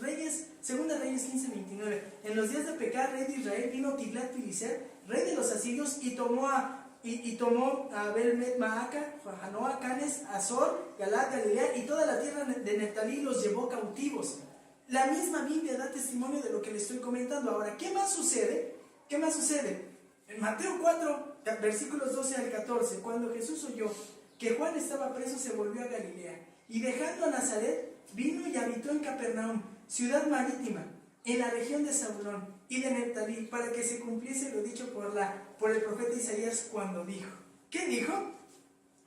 Segunda Reyes 15:29. En los días de Pekah, rey de Israel, vino Tiglat-Pileser, rey de los asirios, y tomó a Abel-Bet-Maaca, Janoa, Canes, Azor, Galat, Galilea y toda la tierra de Neftalí, los llevó cautivos. La misma Biblia da testimonio de lo que le estoy comentando. Ahora, ¿qué más sucede? ¿Qué más sucede? En Mateo 4, versículos 12 al 14, cuando Jesús oyó que Juan estaba preso, se volvió a Galilea, y dejando a Nazaret, vino y habitó en Capernaum, ciudad marítima, en la región de Zabulón y de Neftalí, para que se cumpliese lo dicho por el profeta Isaías cuando dijo. ¿Qué dijo?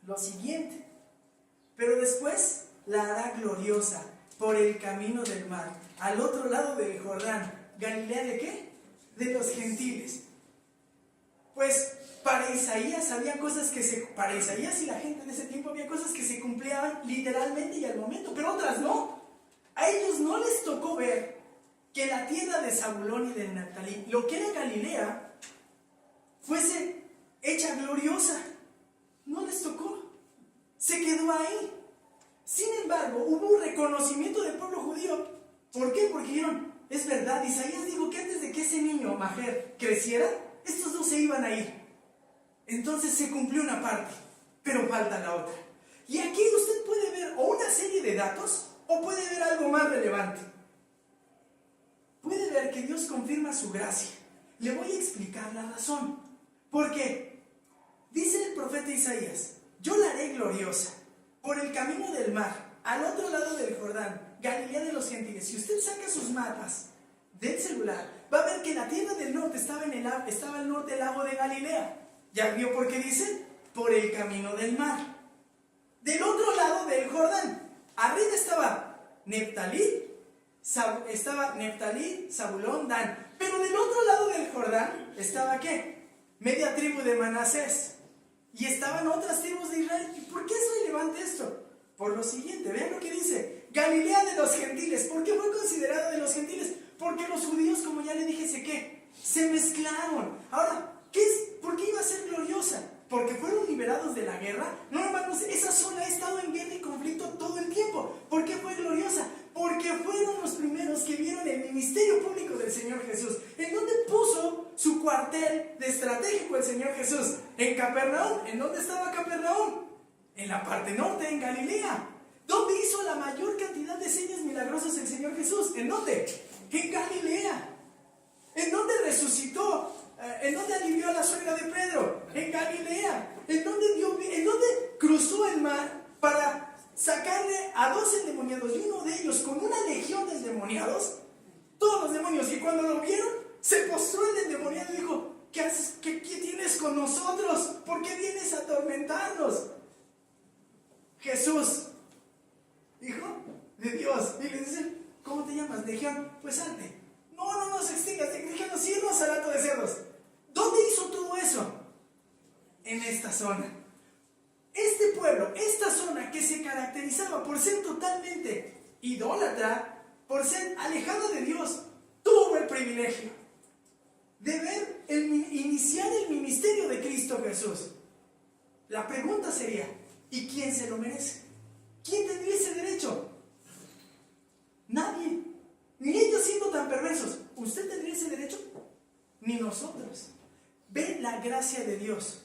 Lo siguiente: pero después la hará gloriosa por el camino del mar, al otro lado del Jordán. ¿Galilea de qué? De los gentiles. Pues para Isaías había cosas para Isaías y la gente en ese tiempo había cosas que se cumplían literalmente y al momento, pero otras no. A ellos no les tocó ver que la tierra de Zabulón y de Neftalí, lo que era Galilea, fuese hecha gloriosa. No les tocó. Se quedó ahí. Sin embargo, hubo un reconocimiento del pueblo judío. ¿Por qué? Porque dijeron, es verdad, Isaías dijo que antes de que ese niño, Majer, creciera, estos dos se iban a ir. Entonces se cumplió una parte, pero falta la otra. Y aquí usted puede ver o una serie de datos, o puede ver algo más relevante. Puede ver que Dios confirma su gracia. Le voy a explicar la razón. Porque dice el profeta Isaías, yo la haré gloriosa por el camino del mar, al otro lado del Jordán, Galilea de los gentiles. Si usted saca sus mapas del celular, va a ver que la tierra del norte estaba al norte del lago de Galilea. ¿Ya vio por qué dice? Por el camino del mar. Del otro lado del Jordán, arriba estaba Neftalí, Zabulón, Dan. Pero del otro lado del Jordán estaba ¿qué? Media tribu de Manasés. Y estaban otras tribus de Israel. ¿Y por qué es relevante esto? Por lo siguiente, vean lo que dice: Galilea de los gentiles. ¿Por qué fue considerado de los gentiles? Porque los judíos, como ya le dije, se mezclaron. Ahora, ¿por qué iba a ser gloriosa? ¿Porque fueron liberados de la guerra? No, hermanos, esa zona ha estado en guerra y conflicto todo el tiempo. ¿Por qué fue gloriosa? Porque fueron los primeros que vieron el ministerio público del Señor Jesús. ¿En dónde puso su cuartel de estratégico el Señor Jesús? En Capernaum. ¿En dónde estaba Capernaum? En la parte norte, en Galilea. ¿Dónde hizo la mayor cantidad de señas milagrosas el Señor Jesús? ¿En dónde? En Galilea. ¿En dónde resucitó? ¿En dónde alivió a la suegra de Pedro? En Galilea. ¿En dónde cruzó el mar para sacarle a 2 endemoniados, y uno de ellos con una legión de endemoniados? Todos los demonios, y cuando lo vieron, se postró el endemoniado y dijo: ¿qué haces? ¿Qué tienes con nosotros? ¿Por qué vienes a atormentarnos? Jesús, hijo de Dios. Y le dicen: ¿cómo te llamas? Legión. Pues salte. No se extinga. Déjanos irnos al hato de cerdos. ¿Dónde hizo todo eso? En esta zona. Este pueblo, esta zona que se caracterizaba por ser totalmente idólatra, por ser alejada de Dios, tuvo el privilegio de ver iniciar el ministerio de Cristo Jesús. La pregunta sería: ¿y quién se lo merece? ¿Quién tendría ese Dios.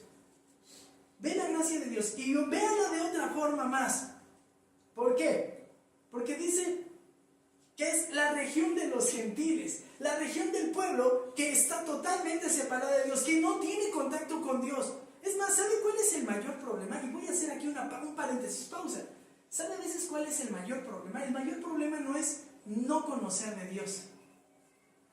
Ve la gracia de Dios y véala de otra forma más. ¿Por qué? Porque dice que es la región de los gentiles, la región del pueblo que está totalmente separada de Dios, que no tiene contacto con Dios. Es más, ¿sabe cuál es el mayor problema? Y voy a hacer aquí un paréntesis, pausa. ¿Sabe a veces cuál es el mayor problema? El mayor problema no es no conocer de Dios.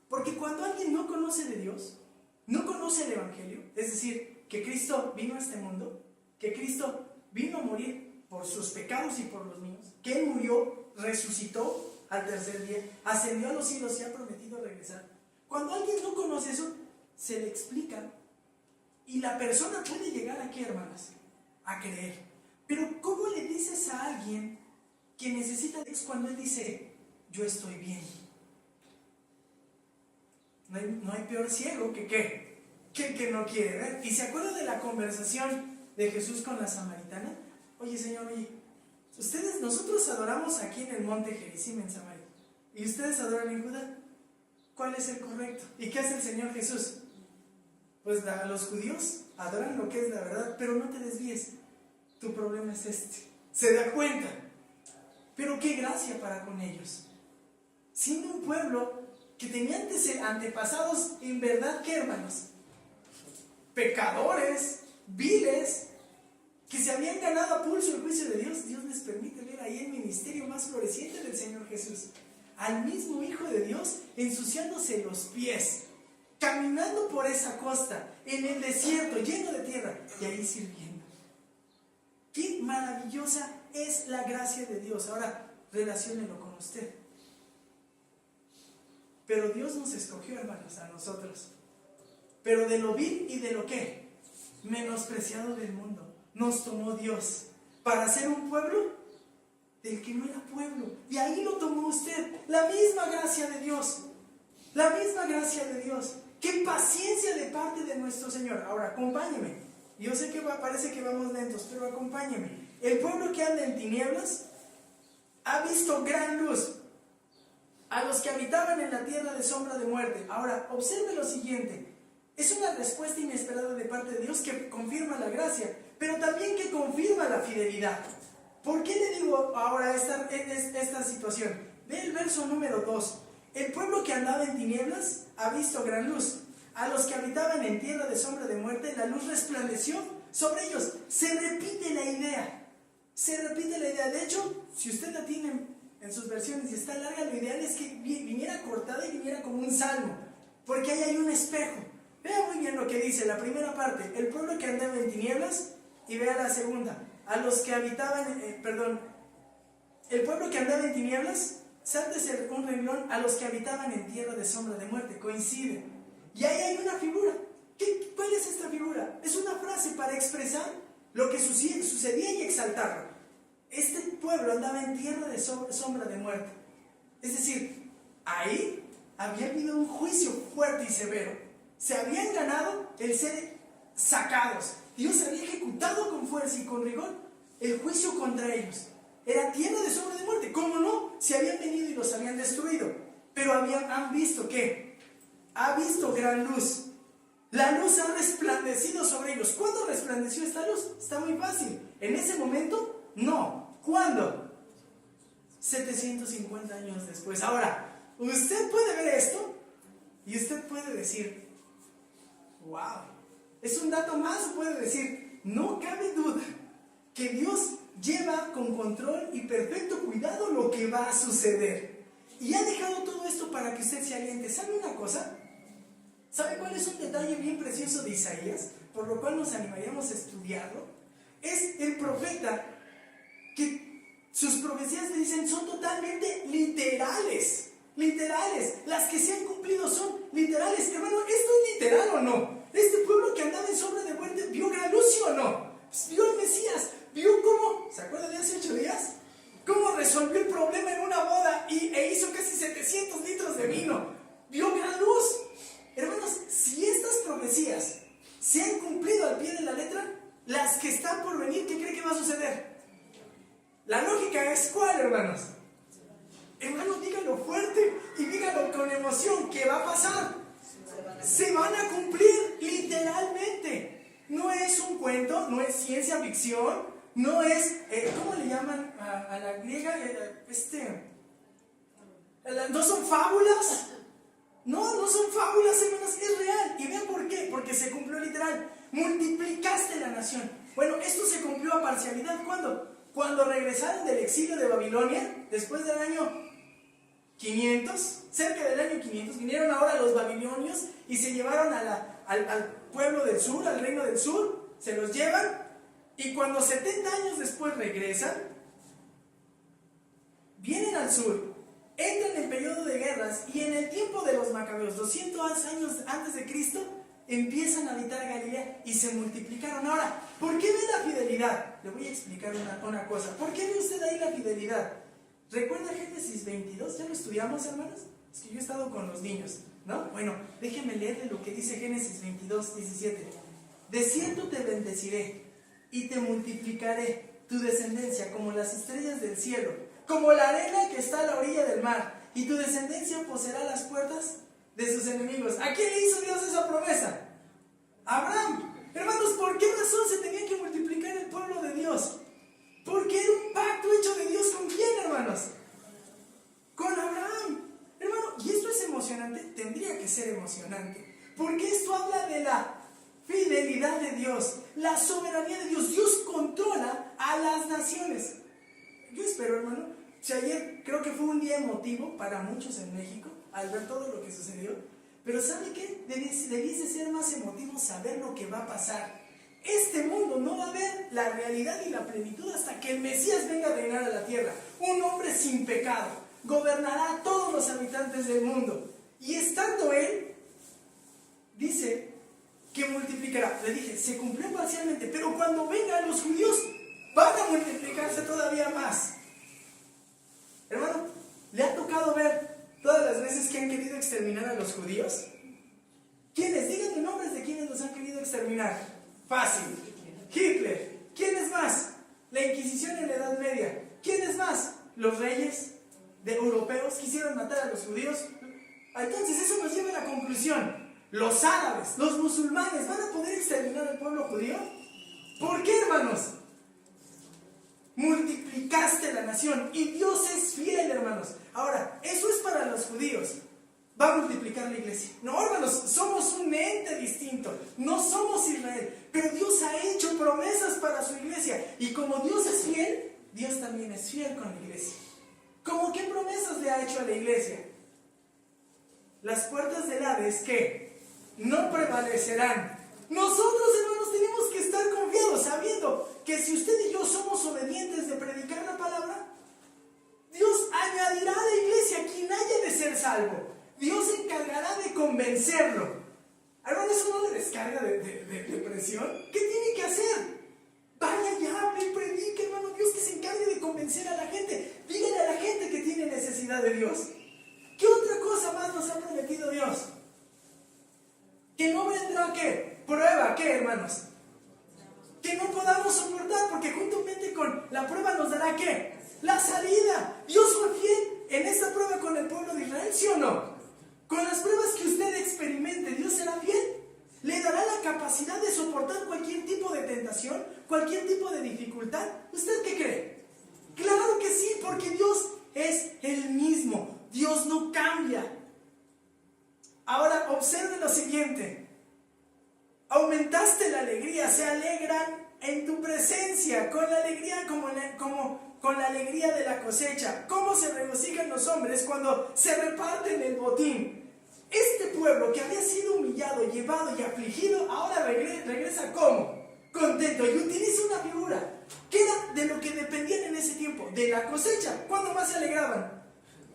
Porque cuando alguien no conoce de Dios, no conoce el Evangelio, es decir, que Cristo vino a este mundo, que Cristo vino a morir por sus pecados y por los míos, que Él murió, resucitó al tercer día, ascendió a los cielos y ha prometido regresar. Cuando alguien no conoce eso, se le explica y la persona puede llegar aquí, hermanas, a creer. Pero ¿cómo le dices a alguien que necesita Dios cuando Él dice, yo estoy bien? No hay peor ciego que que no quiere ver. ¿Y se acuerda de la conversación de Jesús con la samaritana? Oye, Señor, nosotros adoramos aquí en el monte Gerizim en Samaria, y ustedes adoran en Judá. ¿Cuál es el correcto? ¿Y qué hace el Señor Jesús? Pues los judíos adoran lo que es la verdad, pero no te desvíes. Tu problema es este. Se da cuenta. Pero qué gracia para con ellos. Siendo un pueblo que tenía antepasados, en verdad, ¿qué, hermanos? Pecadores, viles, que se habían ganado a pulso el juicio de Dios. Dios les permite ver ahí el ministerio más floreciente del Señor Jesús. Al mismo Hijo de Dios ensuciándose los pies, caminando por esa costa, en el desierto, lleno de tierra, y ahí sirviendo. Qué maravillosa es la gracia de Dios. Ahora, relaciónelo con usted. Pero Dios nos escogió, hermanos, a nosotros. Pero de lo vil y de lo que menospreciado del mundo, nos tomó Dios para ser un pueblo del que no era pueblo. Y ahí lo tomó usted. La misma gracia de Dios. La misma gracia de Dios. ¡Qué paciencia de parte de nuestro Señor! Ahora, acompáñeme. Yo sé que parece que vamos lentos, pero acompáñeme. El pueblo que anda en tinieblas ha visto gran luz. A los que habitaban en la tierra de sombra de muerte. Ahora, observe lo siguiente. Es una respuesta inesperada de parte de Dios que confirma la gracia, pero también que confirma la fidelidad. ¿Por qué le digo ahora esta situación? Ve el verso número 2. El pueblo que andaba en tinieblas ha visto gran luz. A los que habitaban en tierra de sombra de muerte, la luz resplandeció sobre ellos. Se repite la idea. De hecho, si usted la tiene en sus versiones y está larga, lo ideal es que viniera cortada y viniera como un salmo, porque ahí hay un espejo. Vea muy bien lo que dice la primera parte: el pueblo que andaba en tinieblas, y vea la segunda: a los que habitaban, el pueblo que andaba en tinieblas, sáltese un renglón, a los que habitaban en tierra de sombra de muerte. Coincide. Y ahí hay una figura. ¿Cuál es esta figura? Es una frase para expresar lo que sucedía y exaltarlo. Este pueblo andaba en tierra de sombra de muerte. Es decir, ahí había habido un juicio fuerte y severo. Se habían ganado el ser sacados. Dios había ejecutado con fuerza y con rigor el juicio contra ellos. Era tierra de sombra de muerte. ¿Cómo no? Si habían venido y los habían destruido. Pero han visto ¿qué? Ha visto gran luz. La luz ha resplandecido sobre ellos. ¿Cuándo resplandeció esta luz? Está muy fácil. ¿En ese momento? No. ¿Cuándo? 750 años después. Ahora, usted puede ver esto y usted puede decir, wow, es un dato más. Puede decir, no cabe duda que Dios lleva con control y perfecto cuidado lo que va a suceder. Y ha dejado todo esto para que usted se aliente. ¿Sabe una cosa? ¿Sabe cuál es un detalle bien precioso de Isaías? Por lo cual nos animaríamos a estudiarlo. Es el profeta que sus profecías le dicen son totalmente literales. Literales. Las que se han cumplido son literales. Hermano, ¿esto es literal o no? Este pueblo que andaba en sombra de muerte vio gran luz, ¿sí o no? Vio al Mesías. Vio cómo, ¿se acuerda de hace 8 días? Cómo resolvió el problema en una boda e hizo casi 700 litros de vino. Vio gran luz. Hermanos, si estas profecías se han cumplido al pie de la letra, las que están por venir, ¿qué cree que va a suceder? La lógica es ¿cuál, hermanos? Hermanos, dígalo fuerte y dígalo con emoción. ¿Qué va a pasar? Se van a cumplir literalmente. No es un cuento, no es ciencia ficción, no es, ¿cómo le llaman a la griega? No son fábulas. No son fábulas, hermanos, es real. ¿Y vean por qué? Porque se cumplió literal. Multiplicaste la nación. Bueno, esto se cumplió a parcialidad. ¿Cuándo? Cuando regresaron del exilio de Babilonia, después del año 500, cerca del año 500, vinieron ahora los babilonios y se llevaron al pueblo del sur, al reino del sur, se los llevan, y cuando 70 años después regresan, vienen al sur, entran en periodo de guerras, y en el tiempo de los macabeos, 200 años antes de Cristo, empiezan a habitar Galilea y se multiplicaron. Ahora, ¿por qué ve la fidelidad? Le voy a explicar una cosa. ¿Por qué ve usted ahí la fidelidad? ¿Recuerda Génesis 22? ¿Ya lo estudiamos, hermanos? Es que yo he estado con los niños, ¿no? Bueno, déjenme leerle lo que dice Génesis 22, 17. De cierto te bendeciré y te multiplicaré tu descendencia como las estrellas del cielo, como la arena que está a la orilla del mar, y tu descendencia poseerá las puertas de sus enemigos. ¿A quién le hizo Dios esa promesa? A Abraham. Hermanos, ¿por qué razón se tenía que multiplicar el pueblo de Dios? Porque era un pacto hecho de Dios. ¿Con quién, hermanos? Con Abraham. Hermano, ¿y esto es emocionante? Tendría que ser emocionante, porque esto habla de la fidelidad de Dios, la soberanía de Dios. Dios controla a las naciones. Yo espero, hermano, si ayer creo que fue un día emotivo para muchos en México, al ver todo lo que sucedió, pero ¿sabe qué? Debiese ser más emotivo saber lo que va a pasar. Este mundo no va a ver la realidad y la plenitud hasta que el Mesías venga a reinar a la tierra. Un hombre sin pecado, gobernará a todos los habitantes del mundo. Y estando Él, dice que multiplicará. Le dije, se cumplió parcialmente, pero cuando vengan los judíos, van a multiplicarse todavía más. Hermano, ¿le ha tocado ver todas las veces que han querido exterminar a los judíos? ¿Quiénes? Díganme nombres de quienes los han querido exterminar. Fácil. Hitler. ¿Quiénes más? La Inquisición en la Edad Media. ¿Quiénes más? Los reyes europeos quisieron matar a los judíos. Entonces eso nos lleva a la conclusión. Los árabes, los musulmanes, ¿van a poder exterminar al pueblo judío? ¿Por qué, hermanos? Multiplicaste la nación y Dios es fiel, hermanos. Ahora, eso es para los judíos. Va a multiplicar la iglesia. No, hermanos, somos un ente distinto. No somos Israel, pero Dios ha hecho promesas para su iglesia. Y como Dios es fiel, Dios también es fiel con la iglesia. ¿Cómo qué promesas le ha hecho a la iglesia? Las puertas del Hades, ¿qué? No prevalecerán. Nosotros, hermanos, tenemos que estar confiados, sabiendo que si usted y yo somos obedientes de predicar la palabra, Dios añadirá a la iglesia quien haya de ser salvo. Dios se encargará de convencerlo. Hermano, ¿eso no le descarga de presión? ¿Qué tiene que hacer? Vaya y hable y predique, hermano. Dios que se encargue de convencer a la gente. Dígale a la gente que tiene necesidad de Dios. ¿Qué otra cosa más nos ha prometido Dios? Que no vendrá, ¿qué? Prueba, ¿qué, hermanos? Que no podamos soportar, porque juntamente con la prueba nos dará, ¿qué? La salida. Dios fue fiel en esta prueba con el pueblo de Israel, ¿sí o no? Con las pruebas que usted experimente, Dios será fiel. Le dará la capacidad de soportar cualquier tipo de tentación, cualquier tipo de dificultad. ¿Usted qué cree? Claro que sí, porque Dios es el mismo. Dios no cambia. Ahora observe lo siguiente. Aumentaste la alegría, se alegran en tu presencia, con la alegría como con la alegría de la cosecha. ¿Cómo se regocijan los hombres cuando se reparten el botín? Este pueblo que había sido humillado, llevado y afligido, ahora regresa ¿cómo? Contento. Y utiliza una figura que era de lo que dependían en ese tiempo, de la cosecha. ¿Cuándo más se alegraban?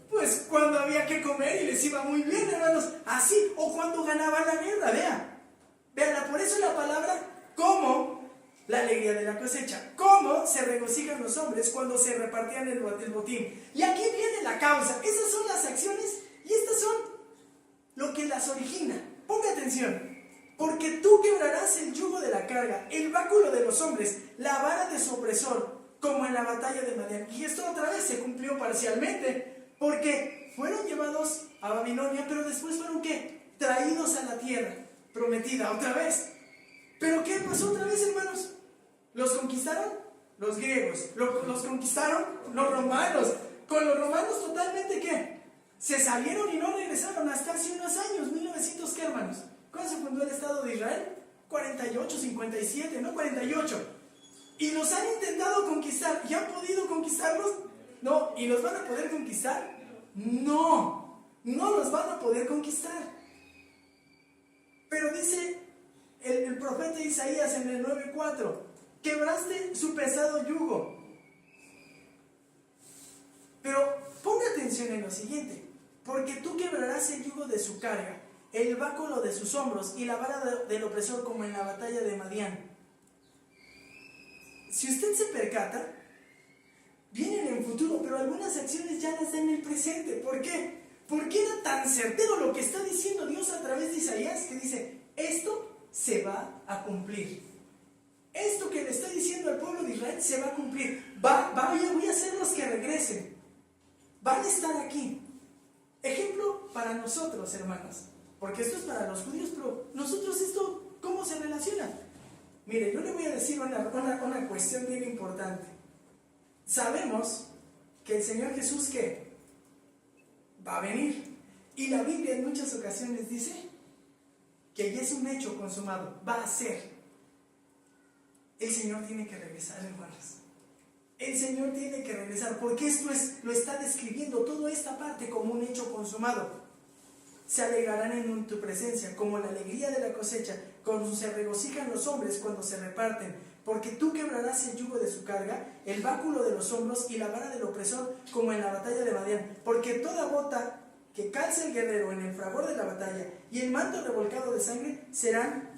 Pues cuando había que comer y les iba muy bien, hermanos. Así, o cuando ganaban la guerra, véanla. Por eso la palabra como la alegría de la cosecha. ¿Cómo se regocijan los hombres cuando se repartían el botín? Y aquí viene la causa. Esas son las acciones y estas son lo que las origina. Ponga atención. Porque tú quebrarás el yugo de la carga, el báculo de los hombres, la vara de su opresor, como en la batalla de Madián. Y esto otra vez se cumplió parcialmente, porque fueron llevados a Babilonia, pero después fueron ¿qué? Traídos a la tierra prometida otra vez. Pero ¿qué pasó otra vez, hermanos? ¿Los conquistaron? Los griegos. ¿Los conquistaron? Los romanos. Con los romanos totalmente, ¿qué? Se salieron y no regresaron hasta hace unos años, 1900, ¿qué, hermanos? ¿Cuándo se fundó el Estado de Israel? 48, 57, ¿no? 48. ¿Y los han intentado conquistar? ¿Y han podido conquistarlos? No. ¿Y los van a poder conquistar? No. No los van a poder conquistar. Pero dice el profeta Isaías en el 9:4, quebraste su pesado yugo. Pero ponga atención en lo siguiente, porque tú quebrarás el yugo de su carga, el báculo de sus hombros y la vara del opresor, como en la batalla de Madián. Si usted se percata, vienen en futuro, pero algunas acciones ya las dan en el presente. ¿Por qué? Porque era tan certero lo que está diciendo Dios a través de Isaías, que dice, esto se va a cumplir. Esto que le está diciendo al pueblo de Israel se va a cumplir. Voy a hacer los que regresen. Van a estar aquí. Ejemplo para nosotros, hermanos. Porque esto es para los judíos, pero nosotros esto, ¿cómo se relaciona? Mire, yo le voy a decir una cuestión bien importante. Sabemos que el Señor Jesús, ¿qué? Va a venir. Y la Biblia en muchas ocasiones dice que ya es un hecho consumado. Va a ser. El Señor tiene que regresar, hermanos. El Señor tiene que regresar, porque esto lo está describiendo toda esta parte como un hecho consumado. Se alegrarán en tu presencia, como la alegría de la cosecha, cuando se regocijan los hombres cuando se reparten. Porque tú quebrarás el yugo de su carga, el báculo de los hombros y la vara del opresor, como en la batalla de Madián. Porque toda bota que calce el guerrero en el fragor de la batalla y el manto revolcado de sangre serán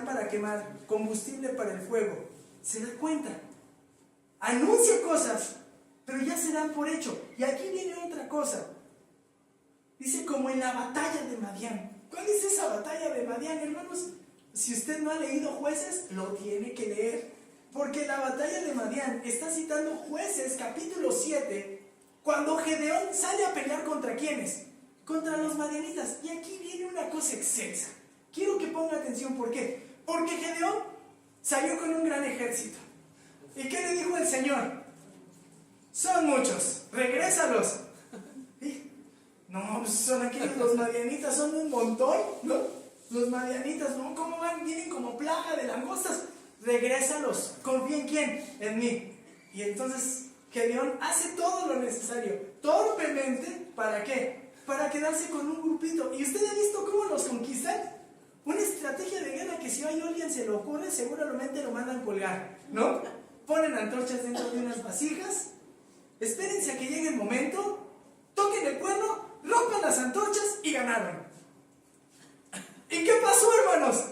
para quemar, combustible para el fuego. ¿Se da cuenta? Anuncia cosas, pero ya se dan por hecho. Y aquí viene otra cosa. Dice, como en la batalla de Madián. ¿Cuál es esa batalla de Madián, hermanos? Si usted no ha leído Jueces, lo tiene que leer. Porque la batalla de Madián está citando Jueces, capítulo 7, cuando Gedeón sale a pelear ¿contra quiénes? Contra los madianitas. Y aquí viene una cosa excelsa. Quiero que ponga atención, ¿por qué? Porque Gedeón salió con un gran ejército. ¿Y qué le dijo el Señor? Son muchos, regrésalos. No, pues son aquellos, los madianitas son un montón, ¿no? Los madianitas, ¿no? ¿Cómo van? Vienen como plaga de langostas. Regrésalos. ¿Confía en quién? En mí. Y entonces Gedeón hace todo lo necesario, torpemente, ¿para qué? Para quedarse con un grupito. ¿Y usted ha visto cómo los conquistan? Una estrategia de guerra que si a alguien se le ocurre, seguramente lo mandan colgar, ¿no? Ponen antorchas dentro de unas vasijas, espérense a que llegue el momento, toquen el cuerno, rompan las antorchas y ganaron. ¿Y qué pasó, hermanos?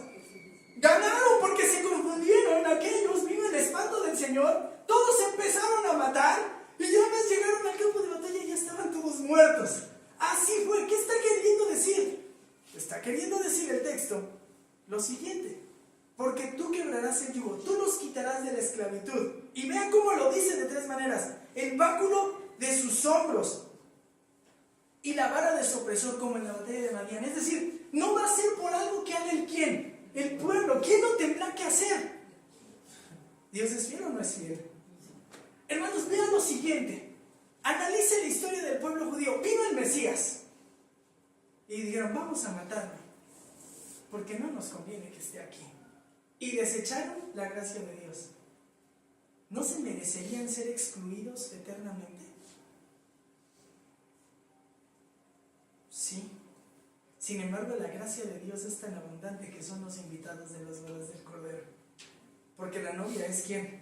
Ganaron porque se confundieron aquellos, vino el espanto del Señor, todos empezaron a matar y ya más llegaron al campo de batalla y ya estaban todos muertos. Así fue. ¿Qué está queriendo decir? Está queriendo decir el texto lo siguiente: porque tú quebrarás el yugo, tú los quitarás de la esclavitud. Y vean cómo lo dice de tres maneras: el báculo de sus hombros y la vara de su opresor, como en la batalla de Madián. Es decir, no va a ser por algo que haga el quién, el pueblo. ¿Quién lo tendrá que hacer? ¿Dios es fiel o no es fiel? Hermanos, vean lo siguiente. Analice la historia del pueblo judío. Vino el Mesías y dijeron: vamos a matarlo porque no nos conviene que esté aquí. Y desecharon la gracia de Dios. ¿No se merecerían ser excluidos eternamente? Sí. Sin embargo, la gracia de Dios es tan abundante que son los invitados de las bodas del Cordero. Porque la novia es ¿quién?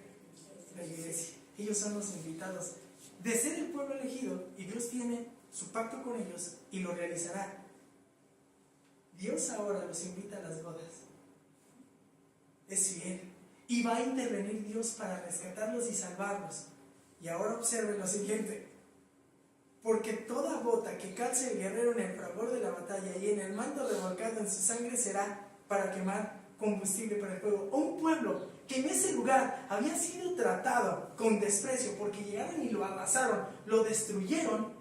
La iglesia. Ellos son los invitados de ser el pueblo elegido, y Dios tiene su pacto con ellos y lo realizará. Dios ahora los invita a las bodas. Es fiel. Y va a intervenir Dios para rescatarlos y salvarlos. Y ahora observen lo siguiente: porque toda bota que calce el guerrero en el fragor de la batalla y en el manto revolcado en su sangre será para quemar combustible para el fuego. Un pueblo que en ese lugar había sido tratado con desprecio porque llegaron y lo arrasaron, lo destruyeron,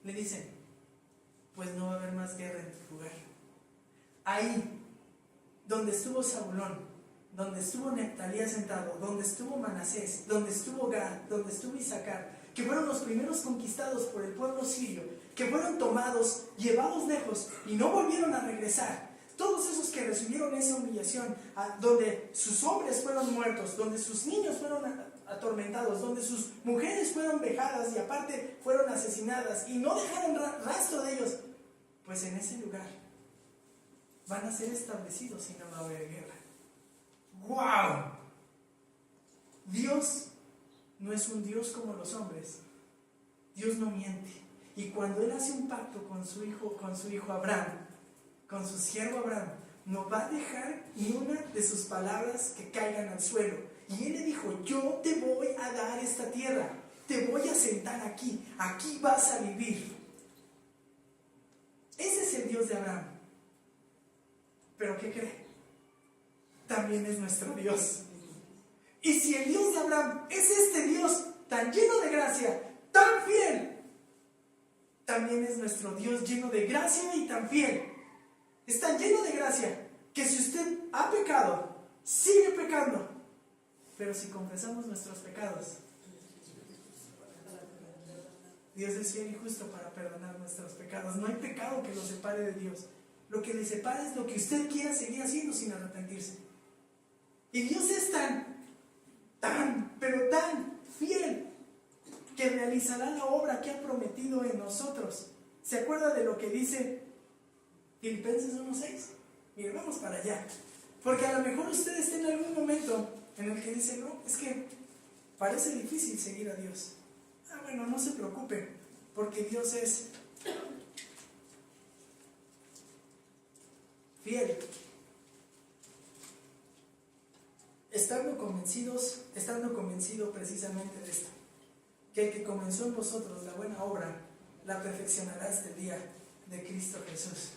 le dicen: pues no va a haber más guerra en tu lugar. Ahí donde estuvo Zabulón, donde estuvo Neftalí asentado, donde estuvo Manasés, donde estuvo Gad, donde estuvo Isaacar, que fueron los primeros conquistados por el pueblo sirio, que fueron tomados, llevados lejos y no volvieron a regresar. Todos esos que recibieron esa humillación, donde sus hombres fueron muertos, donde sus niños fueron atormentados, donde sus mujeres fueron vejadas y aparte fueron asesinadas y no dejaron rastro de ellos, pues en ese lugar van a ser establecidos y no va a haber guerra. ¡Wow! Dios no es un Dios como los hombres. Dios no miente. Y cuando Él hace un pacto con su hijo Abraham, con su siervo Abraham, no va a dejar ni una de sus palabras que caigan al suelo. Y Él le dijo: yo te voy a dar esta tierra, te voy a sentar aquí vas a vivir. Ese es el Dios de Abraham. ¿Pero qué cree? También es nuestro Dios. Y si el Dios de Abraham es este Dios tan lleno de gracia, tan fiel, también es nuestro Dios lleno de gracia y tan fiel. Es tan lleno de gracia que si usted ha pecado, sigue pecando. Pero si confesamos nuestros pecados, Dios es fiel y justo para perdonar nuestros pecados. No hay pecado que lo separe de Dios. Lo que le separa es lo que usted quiera seguir haciendo sin arrepentirse. Y Dios es pero tan fiel, que realizará la obra que ha prometido en nosotros. ¿Se acuerda de lo que dice Filipenses 1:6? Mire, vamos para allá. Porque a lo mejor usted está en algún momento en el que dice: no, es que parece difícil seguir a Dios. Bueno, no se preocupe, porque Dios es fiel. Estando convencido precisamente de esto, que el que comenzó en vosotros la buena obra, la perfeccionará hasta el día de Cristo Jesús.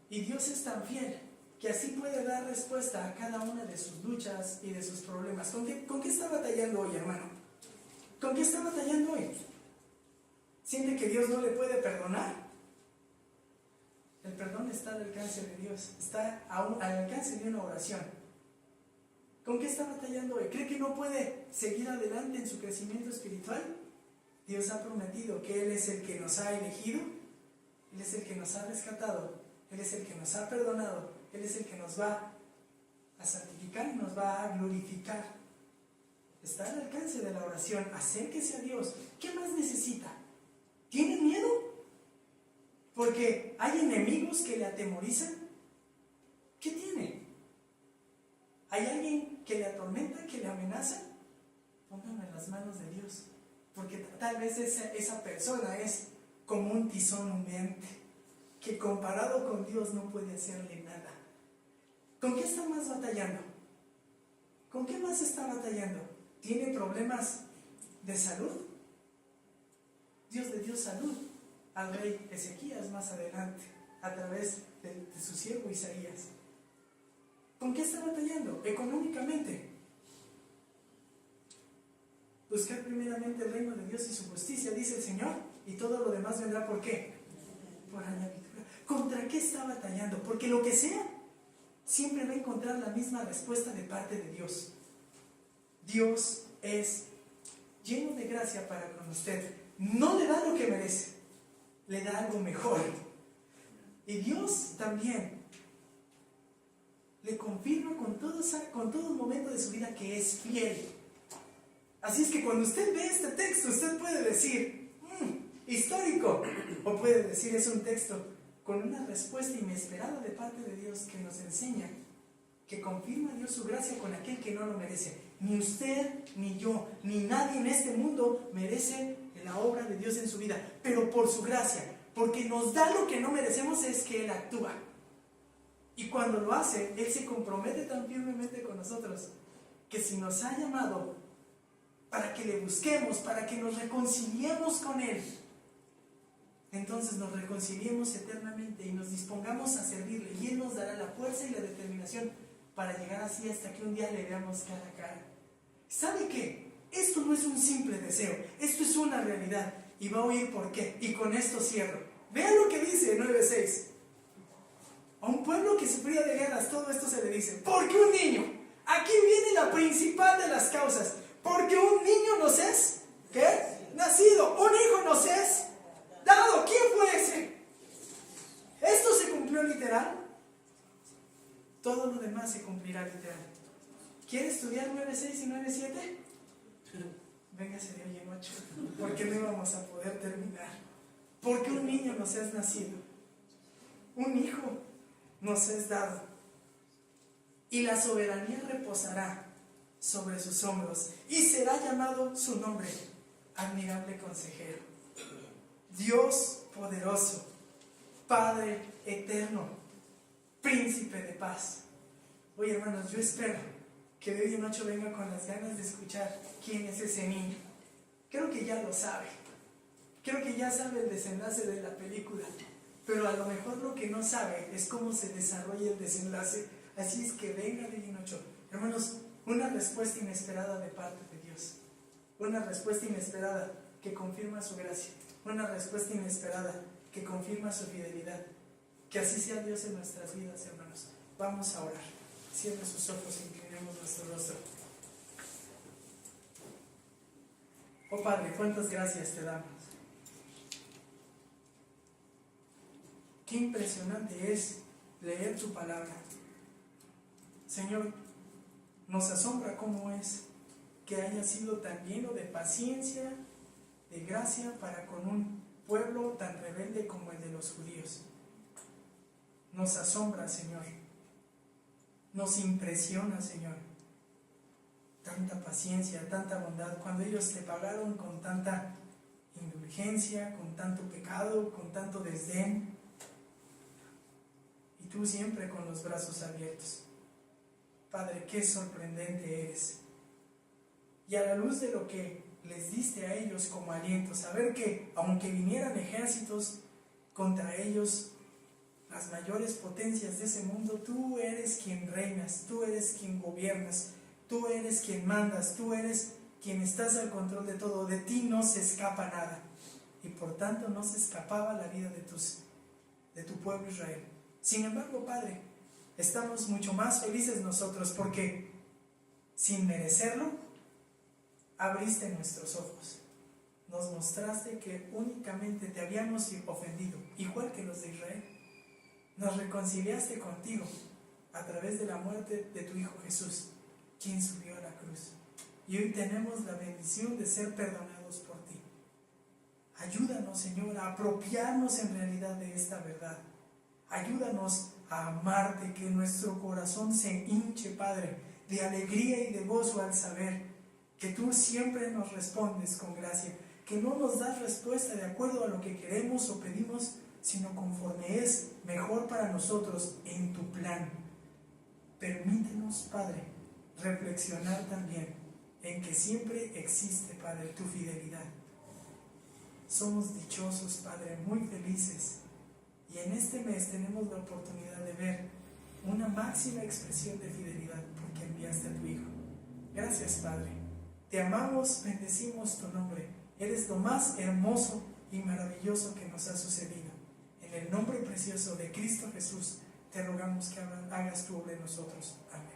Y Dios es tan fiel que así puede dar respuesta a cada una de sus luchas y de sus problemas. ¿Con qué está batallando hoy, hermano? ¿Con qué está batallando hoy? ¿Siente que Dios no le puede perdonar? El perdón está al alcance de Dios, está al alcance de una oración. ¿Con qué está batallando hoy? ¿Cree que no puede seguir adelante en su crecimiento espiritual? Dios ha prometido que Él es el que nos ha elegido, Él es el que nos ha rescatado, Él es el que nos ha perdonado, Él es el que nos va a santificar y nos va a glorificar. Está al alcance de la oración. Acérquese a Dios. ¿Qué más necesita? ¿Tiene miedo? Porque hay enemigos que le atemorizan. ¿Qué tiene? ¿Hay alguien que le atormenta, que le amenaza? Póngalo en las manos de Dios. Porque tal vez esa persona es como un tizón humeante, que comparado con Dios no puede hacerle nada. ¿Con qué está más batallando? ¿Con qué más está batallando? ¿Tiene problemas de salud? Dios le dio salud al rey Ezequías más adelante, a través de su siervo Isaías. ¿Con qué está batallando? Económicamente. Buscar primeramente el reino de Dios y su justicia, dice el Señor, y todo lo demás vendrá. ¿Por qué? Por añadidura. ¿Contra qué está batallando? Porque lo que sea, siempre va a encontrar la misma respuesta de parte de Dios. Dios es lleno de gracia para con usted. No le da lo que merece, le da algo mejor. Y Dios también le confirma con todo momento de su vida que es fiel. Así es que cuando usted ve este texto, usted puede decir, histórico, o puede decir, es un texto con una respuesta inesperada de parte de Dios que nos enseña, que confirma a Dios su gracia con aquel que no lo merece. Ni usted, ni yo, ni nadie en este mundo merece la obra de Dios en su vida, pero por su gracia, porque nos da lo que no merecemos, es que Él actúa. Y cuando lo hace, Él se compromete tan firmemente con nosotros, que si nos ha llamado para que le busquemos, para que nos reconciliemos con Él, entonces nos reconciliemos eternamente y nos dispongamos a servirle, y Él nos dará la fuerza y la determinación para llegar así hasta que un día le veamos cara a cara. ¿Sabe qué? Esto no es un simple deseo, esto es una realidad, y va a oír por qué, y con esto cierro. Vean lo que dice 9:6. A un pueblo que sufría de guerras, todo esto se le dice. Porque un niño, aquí viene la principal de las causas. Porque un niño nos es, ¿qué? Nacido. Un hijo nos es dado. ¿Quién fue ese? ¿Esto se cumplió literal? Todo lo demás se cumplirá literal. ¿Quiere estudiar 9.6 y 9.7? Véngase de hoy en 8, porque no íbamos a poder terminar. Porque un niño nos es nacido, un hijo nos es dado, y la soberanía reposará sobre sus hombros, y será llamado su nombre, admirable consejero, Dios poderoso, Padre eterno, príncipe de paz. Oye, hermanos, yo espero que de hoy en 8 venga con las ganas de escuchar quién es ese niño. Creo que ya lo sabe. Creo que ya sabe el desenlace de la película. Pero a lo mejor lo que no sabe es cómo se desarrolla el desenlace. Así es que venga de hoy en 8. Hermanos, una respuesta inesperada de parte de Dios. Una respuesta inesperada que confirma su gracia. Una respuesta inesperada que confirma su fidelidad. Que así sea Dios en nuestras vidas, hermanos. Vamos a orar. Cierre sus ojos e inclinemos nuestro rostro. Oh Padre, cuántas gracias te damos. Qué impresionante es leer tu palabra. Señor, nos asombra cómo es que haya sido tan lleno de paciencia, de gracia para con un pueblo tan rebelde como el de los judíos. Nos asombra, Señor. Nos impresiona, Señor, tanta paciencia, tanta bondad, cuando ellos te pagaron con tanta indulgencia, con tanto pecado, con tanto desdén, y tú siempre con los brazos abiertos. Padre, qué sorprendente eres. Y a la luz de lo que les diste a ellos como aliento, saber que aunque vinieran ejércitos contra ellos, las mayores potencias de ese mundo, tú eres quien reinas, tú eres quien gobiernas, tú eres quien mandas, tú eres quien estás al control de todo, de ti no se escapa nada, y por tanto no se escapaba la vida de tu pueblo Israel. Sin embargo, Padre, estamos mucho más felices nosotros porque sin merecerlo, abriste nuestros ojos, nos mostraste que únicamente te habíamos ofendido, igual que los de Israel. Nos reconciliaste contigo a través de la muerte de tu Hijo Jesús, quien subió a la cruz. Y hoy tenemos la bendición de ser perdonados por ti. Ayúdanos, Señor, a apropiarnos en realidad de esta verdad. Ayúdanos a amarte, que nuestro corazón se hinche, Padre, de alegría y de gozo al saber que tú siempre nos respondes con gracia, que no nos das respuesta de acuerdo a lo que queremos o pedimos, sino conforme es mejor para nosotros en tu plan. Permítenos, Padre, reflexionar también en que siempre existe, Padre, tu fidelidad. Somos dichosos, Padre, muy felices, y en este mes tenemos la oportunidad de ver una máxima expresión de fidelidad porque enviaste a tu Hijo. Gracias, Padre. Te amamos, bendecimos tu nombre. Eres lo más hermoso y maravilloso que nos ha sucedido. En el nombre precioso de Cristo Jesús, te rogamos que hagas tu obra en nosotros. Amén.